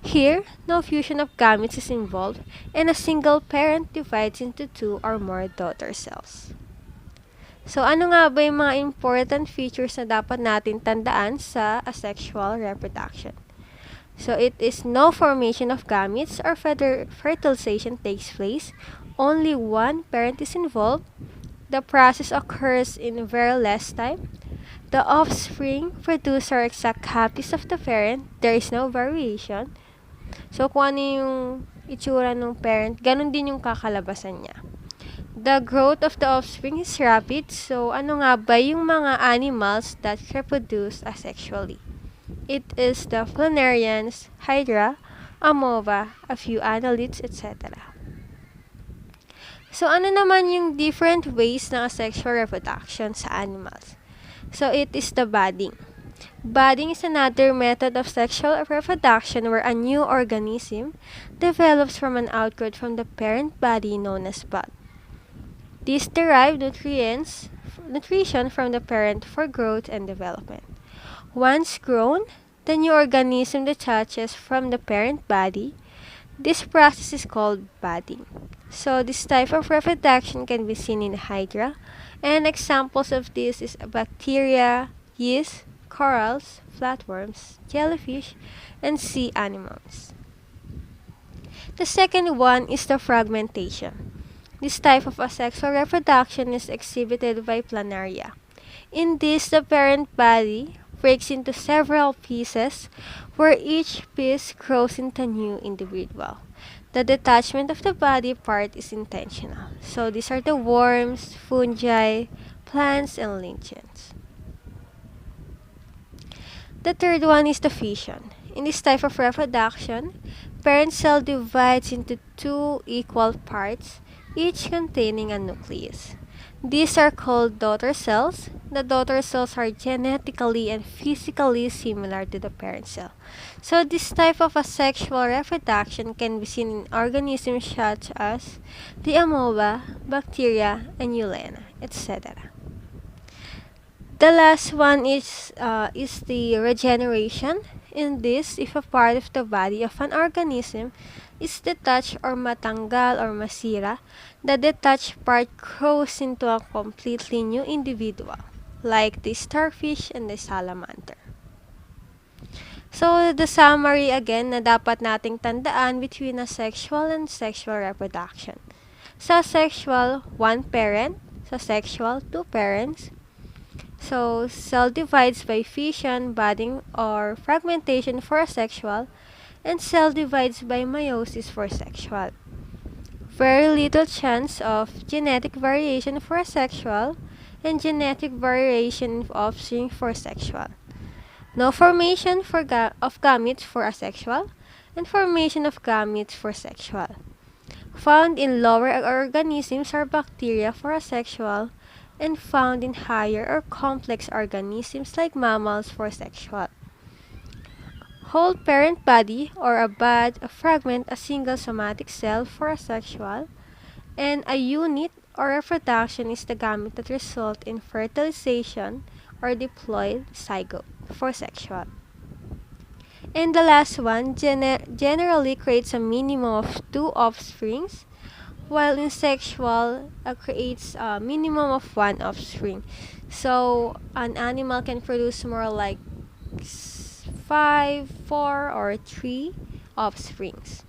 C: Here, no fusion of gametes is involved, and a single parent divides into two or more daughter cells. So, ano nga ba yung mga important features na dapat natin tandaan sa asexual reproduction? So, it is no formation of gametes or fertilization takes place. Only one parent is involved. The process occurs in very less time. The offspring produce are exact copies of the parent. There is no variation. So, kung ano yung itsura ng parent, ganun din yung kakalabasan niya. The growth of the offspring is rapid. So, ano nga ba yung mga animals that reproduce asexually? It is the planarians, hydra, amoeba, a few annelids, etc. So, ano naman yung different ways ng asexual reproduction sa animals? So, it is the budding. Budding is another method of sexual reproduction where a new organism develops from an outgrowth from the parent body known as bud. These derive nutrition from the parent for growth and development. Once grown, the new organism detaches from the parent body. This process is called budding. So this type of reproduction can be seen in hydra, and examples of this is bacteria, yeast, corals, flatworms, jellyfish, and sea anemones. The second one is the fragmentation. This type of asexual reproduction is exhibited by planaria. In this, the parent body breaks into several pieces where each piece grows into a new individual. The detachment of the body part is intentional. So these are the worms, fungi, plants, and lichens. The third one is the fission. In this type of reproduction, parent cell divides into two equal parts, each containing a nucleus. These are called daughter cells. The daughter cells are genetically and physically similar to the parent cell. So this type of asexual reproduction can be seen in organisms such as the amoeba, bacteria, and eulena, etc. The last one is the regeneration. In this, if a part of the body of an organism is detached or matanggal or masira, the detached part grows into a completely new individual, like the starfish and the salamander. So, the summary again na dapat nating tandaan between asexual and sexual reproduction. Sa sexual, one parent. Sa sexual, two parents. So, cell divides by fission, budding, or fragmentation for asexual, and cell divides by meiosis for sexual. Very little chance of genetic variation for asexual, and genetic variation of offspring for sexual. No formation of gametes for asexual, and formation of gametes for sexual. Found in lower organisms are bacteria for asexual, and found in higher or complex organisms like mammals for sexual. Whole parent body or a bud, a fragment, a single somatic cell for asexual, and a unit or reproduction is the gamete that result in fertilization or diploid zygote for sexual. And the last one generally creates a minimum of two offsprings, while in sexual creates a minimum of one offspring. So an animal can produce more like 5, 4, or 3 offsprings.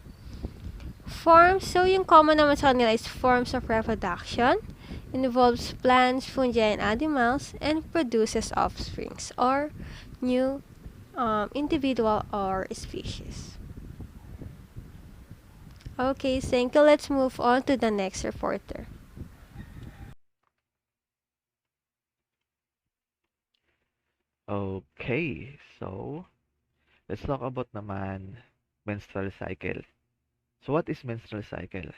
C: Forms, so yung common naman sa kanila is forms of reproduction, involves plants, fungi, and animals, and produces offsprings or new individual or species. Okay, thank you. Let's move on to the next reporter.
D: Okay, so let's talk about naman menstrual cycle. So what is menstrual cycle?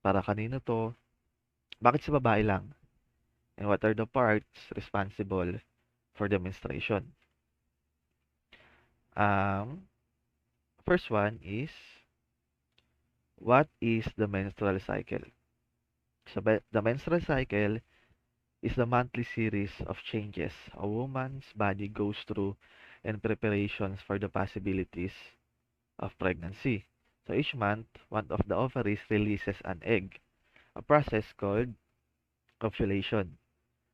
D: Para kanino to? Bakit sa babae lang? And what are the parts responsible for the menstruation? Um, First one is what is the menstrual cycle? So the menstrual cycle is the monthly series of changes a woman's body goes through in preparations for the possibilities of pregnancy. So each month, one of the ovaries releases an egg, a process called ovulation.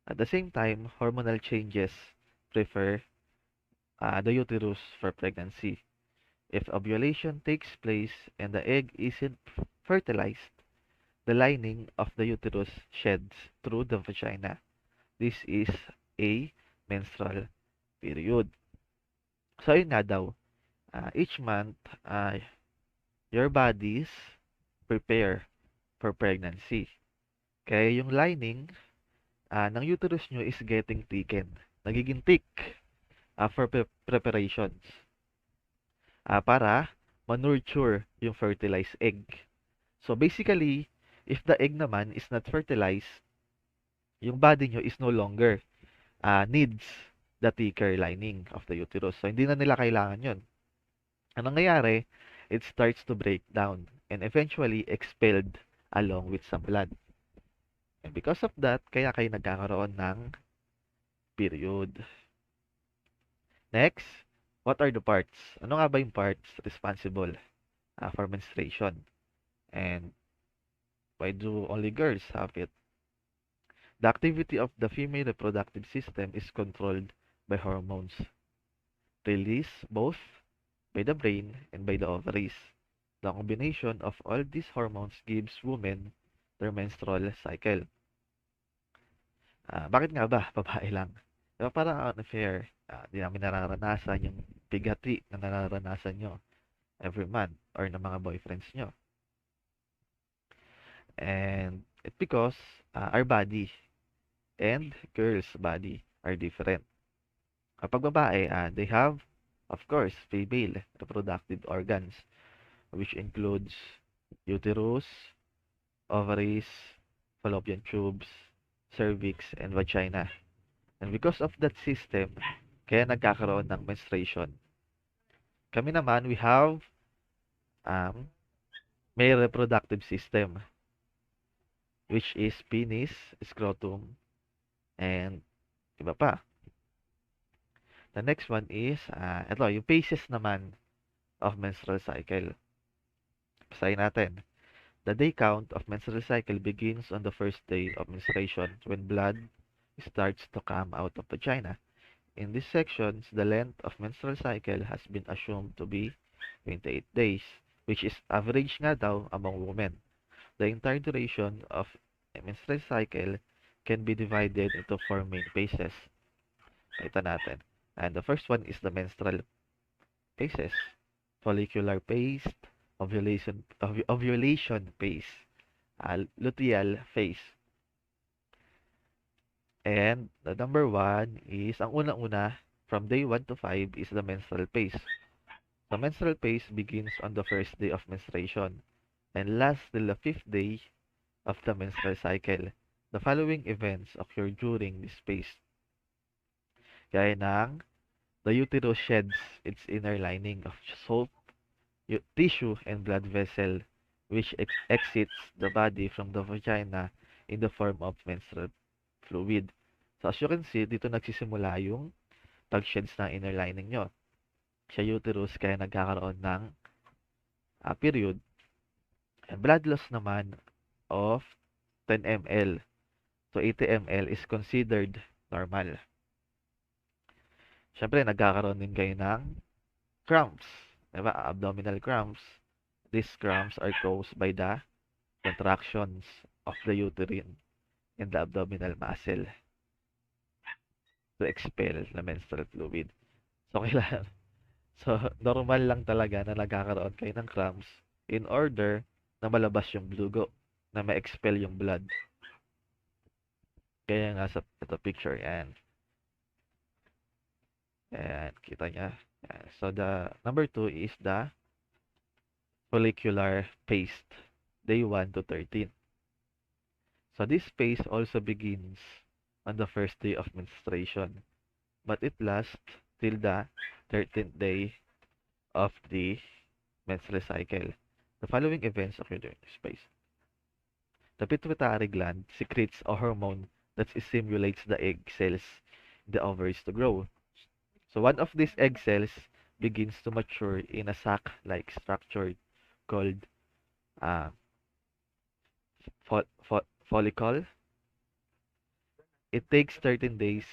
D: At the same time, hormonal changes prefer the uterus for pregnancy. If ovulation takes place and the egg isn't fertilized, the lining of the uterus sheds through the vagina. This is a menstrual period. So yun nga daw, each month, uh, your bodies prepare for pregnancy. Kaya yung lining ng uterus nyo is getting thickened. Nagiging thick for preparations. Para ma-nurture yung fertilized egg. So basically, if the egg naman is not fertilized, yung body nyo is no longer needs the thicker lining of the uterus. So hindi na nila kailangan yun. Ang nangyayari, it starts to break down and eventually expelled along with some blood. And because of that, kaya kayo nagkakaroon ng period. Next, what are the parts? Ano nga ba yung parts responsible for menstruation? And why do only girls have it? The activity of the female reproductive system is controlled by hormones released both by the brain and by the ovaries. The combination of all these hormones gives women their menstrual cycle. Bakit nga ba babae lang? Diba parang unfair. Di namin nararanasan yung bigati na nararanasan nyo every month or ng mga boyfriends nyo. And it's because our body and girls' body are different. Kapag babae, they have, of course, female reproductive organs, which includes uterus, ovaries, fallopian tubes, cervix, and vagina. And because of that system, kaya nagkakaroon ng menstruation. Kami naman, we have um, male reproductive system, which is penis, scrotum, and iba pa. The next one is, ito, yung phases naman of menstrual cycle. Basahin natin. The day count of menstrual cycle begins on the first day of menstruation when blood starts to come out of vagina. In these sections, the length of menstrual cycle has been assumed to be 28 days, which is average nga daw among women. The entire duration of a menstrual cycle can be divided into four main phases. Ito natin. And the first one is the menstrual phases. Follicular phase, ovulation phase, luteal phase. And the number one is, ang unang-una, from day 1 to 5 is the menstrual phase. The menstrual phase begins on the first day of menstruation and lasts till the fifth day of the menstrual cycle. The following events occur during this phase. Gaya ng the uterus sheds its inner lining of soap, tissue, and blood vessel, which exits the body from the vagina in the form of menstrual fluid. So as you can see, dito nagsisimula yung pag-sheds ng inner lining nyo sa uterus, kaya nagkakaroon ng period. And blood loss naman of 10 ml to 80 ml is considered normal. Siyempre, nagkakaroon din kayo ng cramps. Diba? Abdominal cramps. These cramps are caused by the contractions of the uterine and the abdominal muscle to expel the menstrual fluid. So, kailangan. So, normal lang talaga na nagkakaroon kayo ng cramps in order na malabas yung dugo, na ma-expel yung blood. Kaya nga sa ito picture, yan. Ayan, kita niya. Ayan. So, the number 2 is the follicular phase, day 1 to 13. So, this phase also begins on the first day of menstruation, but it lasts till the 13th day of the menstrual cycle. The following events occur during this phase. The pituitary gland secretes a hormone that stimulates the egg cells in the ovaries to grow. So one of these egg cells begins to mature in a sac-like structure called uh, follicle, it takes 13 days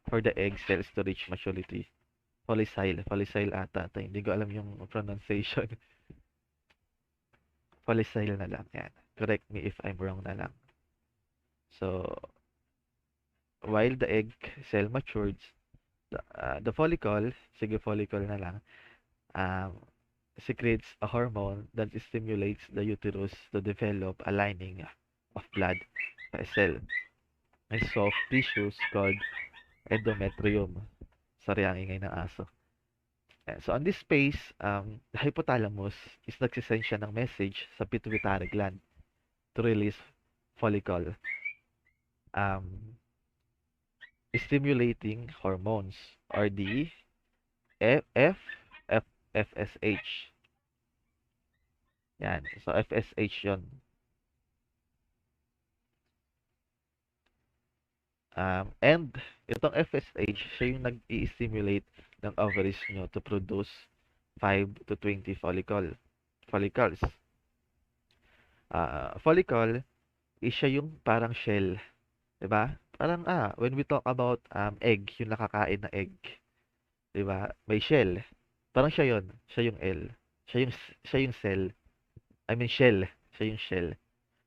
D: for the egg cells to reach maturity. Follicile ata. Hindi ko alam yung pronunciation. Follicile na lang. Yan. Correct me if I'm wrong na lang. So, while the egg cell matures, the follicle, sige follicle na lang, um, secretes a hormone that stimulates the uterus to develop a lining of blood vessel and soft tissues called endometrium. Sorry, ang ingay ng aso. So on this phase, the hypothalamus is nagsisend siya ng message sa pituitary gland to release follicle stimulating hormones or the F, F, F, FSH. Yan. So FSH yun. And itong FSH, siya yung nag-i-stimulate ng ovaries nyo to produce 5 to 20 follicles. Follicle is siya yung parang shell. 'Di ba? Parang when we talk about egg, yung nakakain na egg, 'di ba? May shell. Parang siya 'yon. Siya yung L. Siya yung cell. I mean shell. Siya yung shell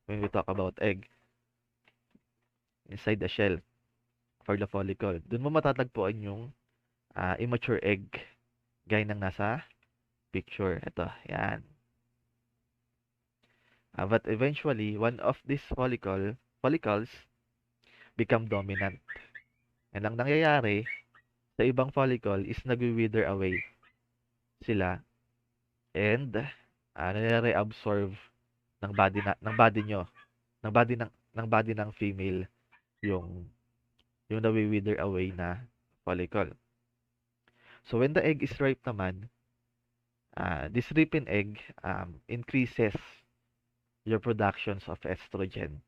D: when we talk about egg. Inside the shell for the follicle. Doon mo matatagpuan yung immature egg gaya ng nasa picture. Ito, yan. But eventually, one of these follicles become dominant. And ang nangyayari sa ibang follicle is nagwi-wither away sila and nire-absorb ng body nyo, ng body ng female yung nawi-wither away na follicle. So when the egg is ripe naman, this ripened egg increases your productions of estrogen.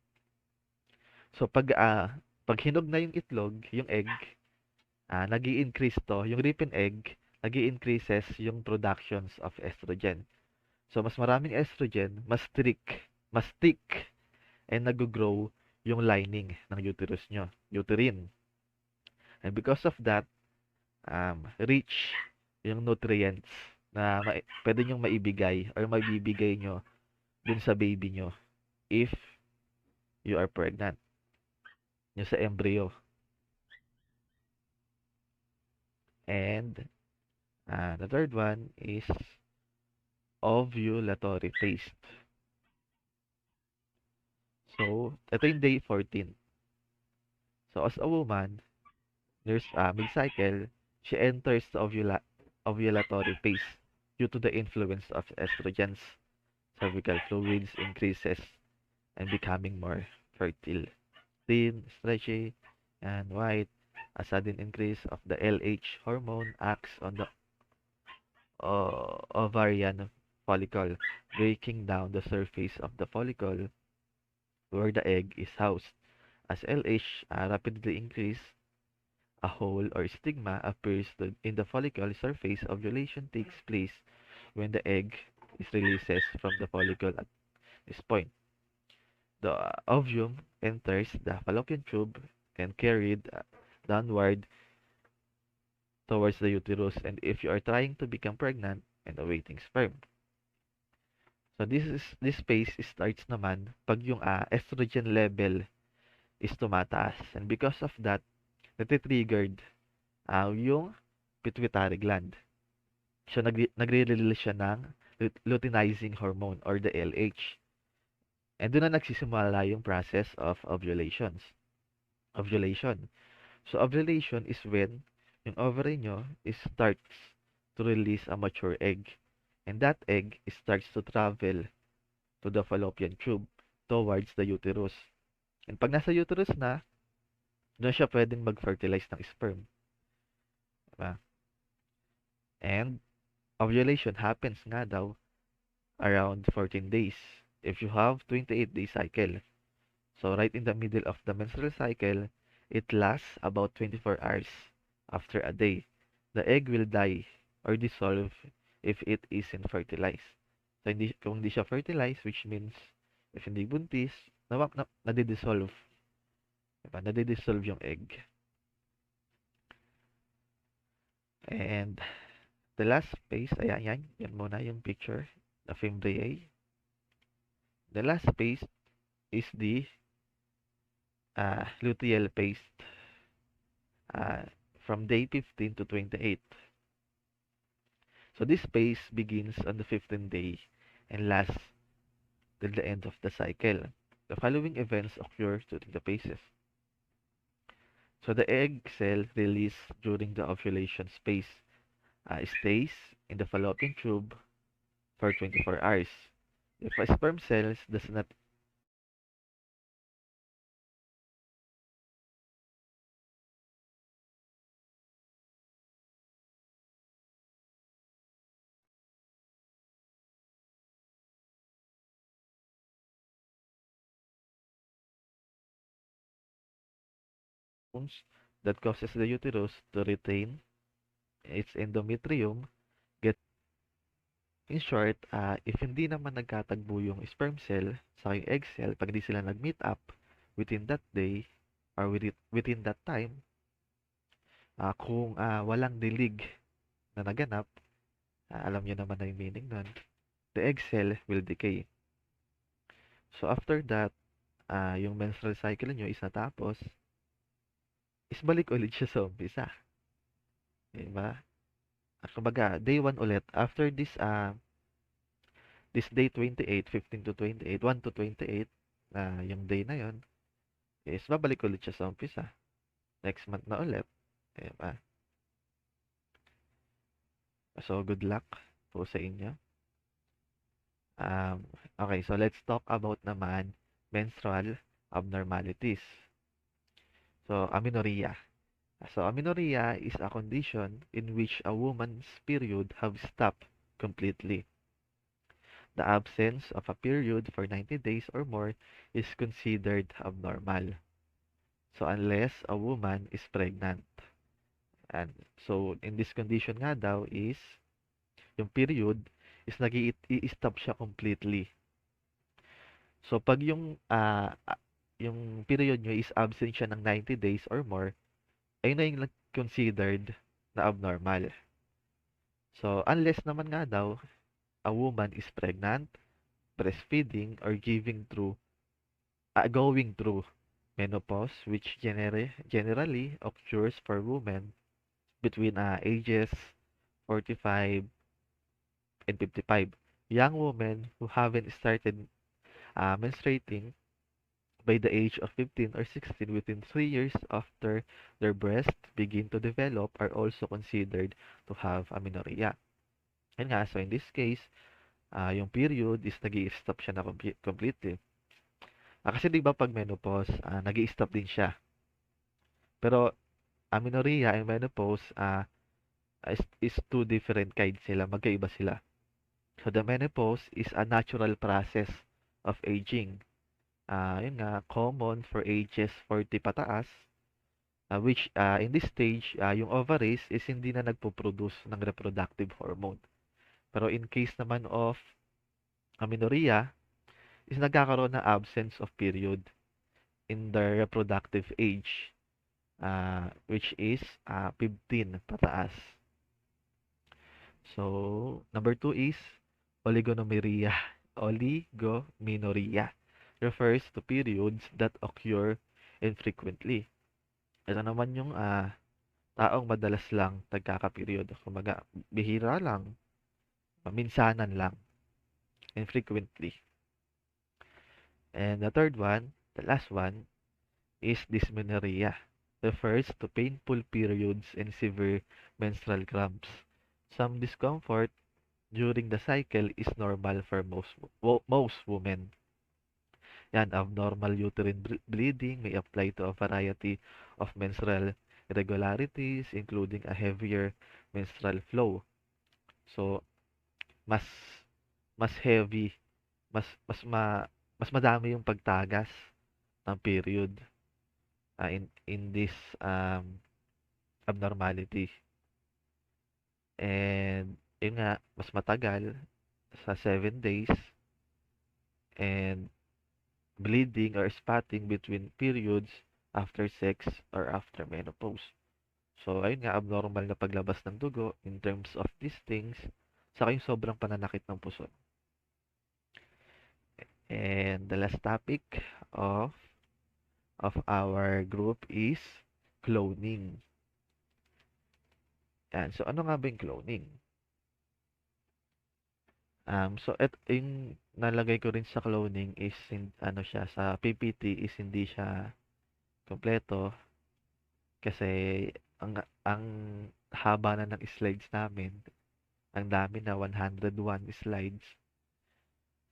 D: So pag hinog na yung itlog, yung egg, nag-i-increase to, yung ripened egg, nag-i-increases yung productions of estrogen. So mas maraming estrogen, mas thick, and nag-grow yung lining ng uterus nyo, uterine. And because of that, rich yung nutrients na pwede nyong maibigay or maibibigay nyo dun sa baby nyo if you are pregnant. Yung sa embryo. And the third one is ovulatory phase. So, ito yung day 14. So, as a woman, there's mid-cycle, she enters the ovulatory phase due to the influence of estrogens. Cervical fluids increases and becoming more fertile. Thin, stretchy, and white. A sudden increase of the LH hormone acts on the ovarian follicle, breaking down the surface of the follicle where the egg is housed. As LH rapidly increases, a hole or stigma appears in the follicle surface. Ovulation takes place when the egg is released from the follicle at this point. The ovum enters the fallopian tube and carried downward towards the uterus, and if you are trying to become pregnant and awaiting sperm. So this phase starts naman pag yung estrogen level is tumataas, and because of that natitriggered yung pituitary gland. So nagre-release siya ng luteinizing hormone or the LH. And doon na nagsisimula yung process of ovulation. So ovulation is when yung ovary nyo starts to release a mature egg. And that egg starts to travel to the fallopian tube towards the uterus. And pag nasa uterus na, doon siya pwedeng mag-fertilize ng sperm. Diba? And ovulation happens nga daw around 14 days if you have 28-day cycle. So right in the middle of the menstrual cycle, it lasts about 24 hours after a day. The egg will die or dissolve if it isn't fertilized. So kung hindi siya fertilized, which means if hindi buntis, nadi-dissolve Diba? Nadi-dissolve yung egg. And the last phase, ayan, yan muna yung picture of embryo. The last phase is the luteal phase uh, from day 15 to 28. So this phase begins on the 15th day and lasts till the end of the cycle. The following events occur during the phases. So the egg cell release during the ovulation phase stays in the fallopian tube for 24 hours. If a sperm cell does not that causes the uterus to retain its endometrium get in short, if hindi naman nagkatagbo yung sperm cell sa yung egg cell, pag di sila nag-meet up within that day or within that time, kung walang dilig na naganap, alam niyo naman na yung meaning nun, the egg cell will decay. So after that, yung menstrual cycle nyo is natapos, is balik ulit siya sa umpisa. Diba? Kumbaga, day 1 ulit. After this day 28, 15 to 28, 1 to 28, yung day na yon is babalik ulit siya sa umpisa. Next month na ulit. Diba? So, good luck po sa inyo. Okay, so let's talk about naman menstrual abnormalities. So, amenorrhea. So, amenorrhea is a condition in which a woman's period have stopped completely. The absence of a period for 90 days or more is considered abnormal. So, unless a woman is pregnant. And so, in this condition nga daw is, yung period is nag-i-stop siya completely. So, pag yung period nyo is absent siya ng 90 days or more, ayun na yung considered na abnormal. So, unless naman nga daw, a woman is pregnant, breastfeeding, or going through menopause, which generally occurs for women between ages 45 and 55. Young women who haven't started menstruating by the age of 15 or 16 within 3 years after their breasts begin to develop are also considered to have amenorrhea. And nga, so in this case, yung period is nag-i-stop siya na completely. Kasi di ba pag menopause, nag-i-stop din siya. Pero amenorrhea and menopause is two different kinds sila, magkaiba sila. So the menopause is a natural process of aging. Yun nga, common for ages 40 pataas, which in this stage, yung ovaries is hindi na nagpo-produce ng reproductive hormone. Pero in case naman of amenorrhea, is nagkakaroon ng absence of period in the reproductive age, which is 15 pataas. So, number 2 is oligomenorrhea. Oligomenorrhea refers to periods that occur infrequently. Ito naman yung taong madalas lang nagkaka-period. Kumbaga, bihira lang, minsanan lang, infrequently. And the third one, the last one, is dysmenorrhea. Refers to painful periods and severe menstrual cramps. Some discomfort during the cycle is normal for most women. Yan, abnormal uterine bleeding may apply to a variety of menstrual irregularities, including a heavier menstrual flow. So, mas mas heavy, mas mas ma, mas madami yung pagtagas ng period in this abnormality. And yun nga, mas matagal sa 7 days, and bleeding or spotting between periods after sex, or after menopause. So, ayun nga, abnormal na paglabas ng dugo in terms of these things, saka yung sobrang pananakit ng puso. And the last topic of our group is cloning. Yan. So, ano nga ba yung cloning? So, yung nalagay ko rin sa cloning is, ano siya, sa PPT is hindi siya kompleto kasi ang haba na ng slides namin. Ang dami na 101 slides.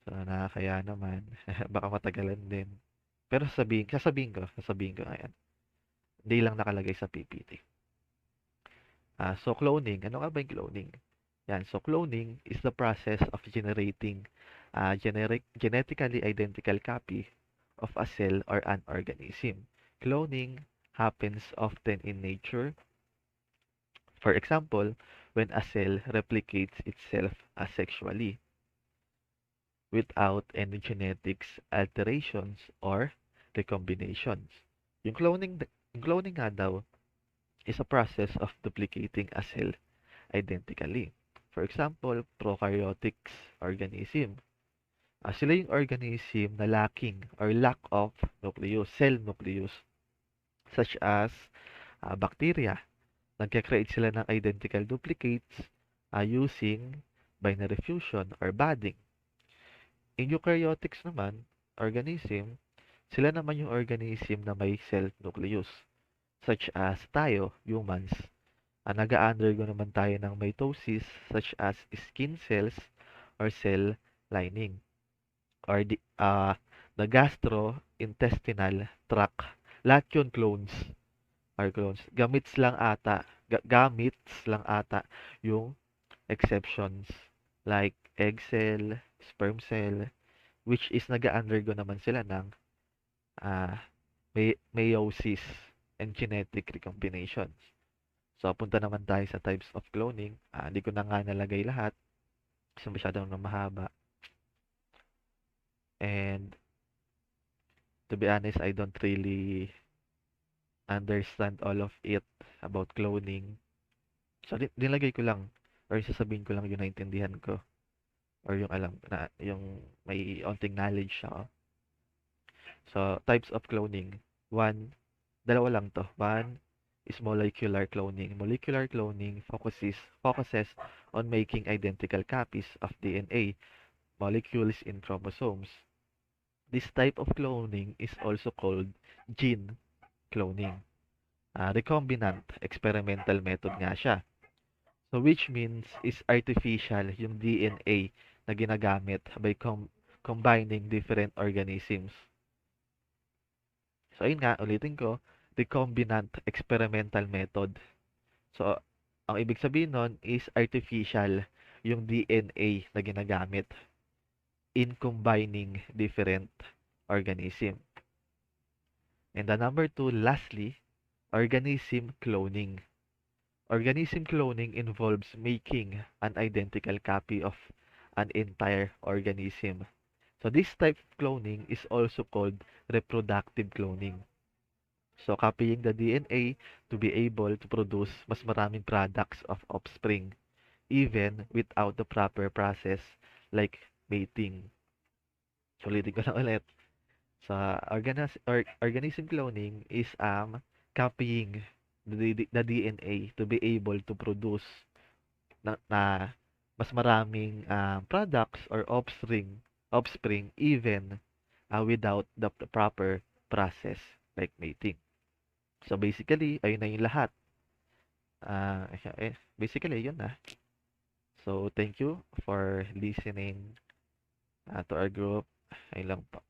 D: So, nakakaya naman. Baka matagalan din. Pero sasabihin ko, ayan. Hindi lang nakalagay sa PPT. So, cloning. Ano nga ba yung cloning? Yan. So, cloning is the process of generating a genetically identical copy of a cell or an organism. Cloning happens often in nature. For example, when a cell replicates itself asexually without any genetics alterations or recombinations. Yung cloning nga daw is a process of duplicating a cell identically. For example, prokaryotic organism. Sila yung organism na lacking or lack of cell nucleus, such as bacteria. Nagka-create sila ng identical duplicates using binary fusion or budding. In eukaryotics naman, organism, sila naman yung organism na may cell nucleus, such as tayo, humans. Nag-undergo naman tayo ng mitosis, such as skin cells or cell lining, or the gastrointestinal tract. Lahat yun clones or clones. Gamits lang ata yung exceptions like egg cell, sperm cell, which is nag-undergo naman sila ng uh, meiosis and genetic recombinations. So, punta naman tayo sa types of cloning. Hindi ko na nga nalagay lahat kasi masyadong na mahaba. And to be honest, I don't really understand all of it about cloning. So, nilagay ko lang or sasabihin ko lang yung naintindihan ko or yung alam na yung may onting knowledge ako. So, types of cloning. Dalawa lang to. One is molecular cloning. Molecular cloning focuses on making identical copies of DNA molecules in chromosomes. This type of cloning is also called gene cloning. Recombinant experimental method nga siya. So which means is artificial yung DNA na ginagamit by combining different organisms. So ayun nga, ulitin ko, recombinant experimental method. So ang ibig sabihin nun is artificial yung DNA na ginagamit in combining different organism. And the number two, lastly, organism cloning. Organism cloning involves making an identical copy of an entire organism. So this type of cloning is also called reproductive cloning. So copying the DNA to be able to produce mas maraming products of offspring even without the proper process like mating. Ulitin ko lang ulit. Sa organism cloning is copying the DNA to be able to produce na mas maraming products or offspring even without the proper process like mating. So basically, ayun na yung lahat. Basically, yun na. So thank you for listening to our group. Ayun lang po.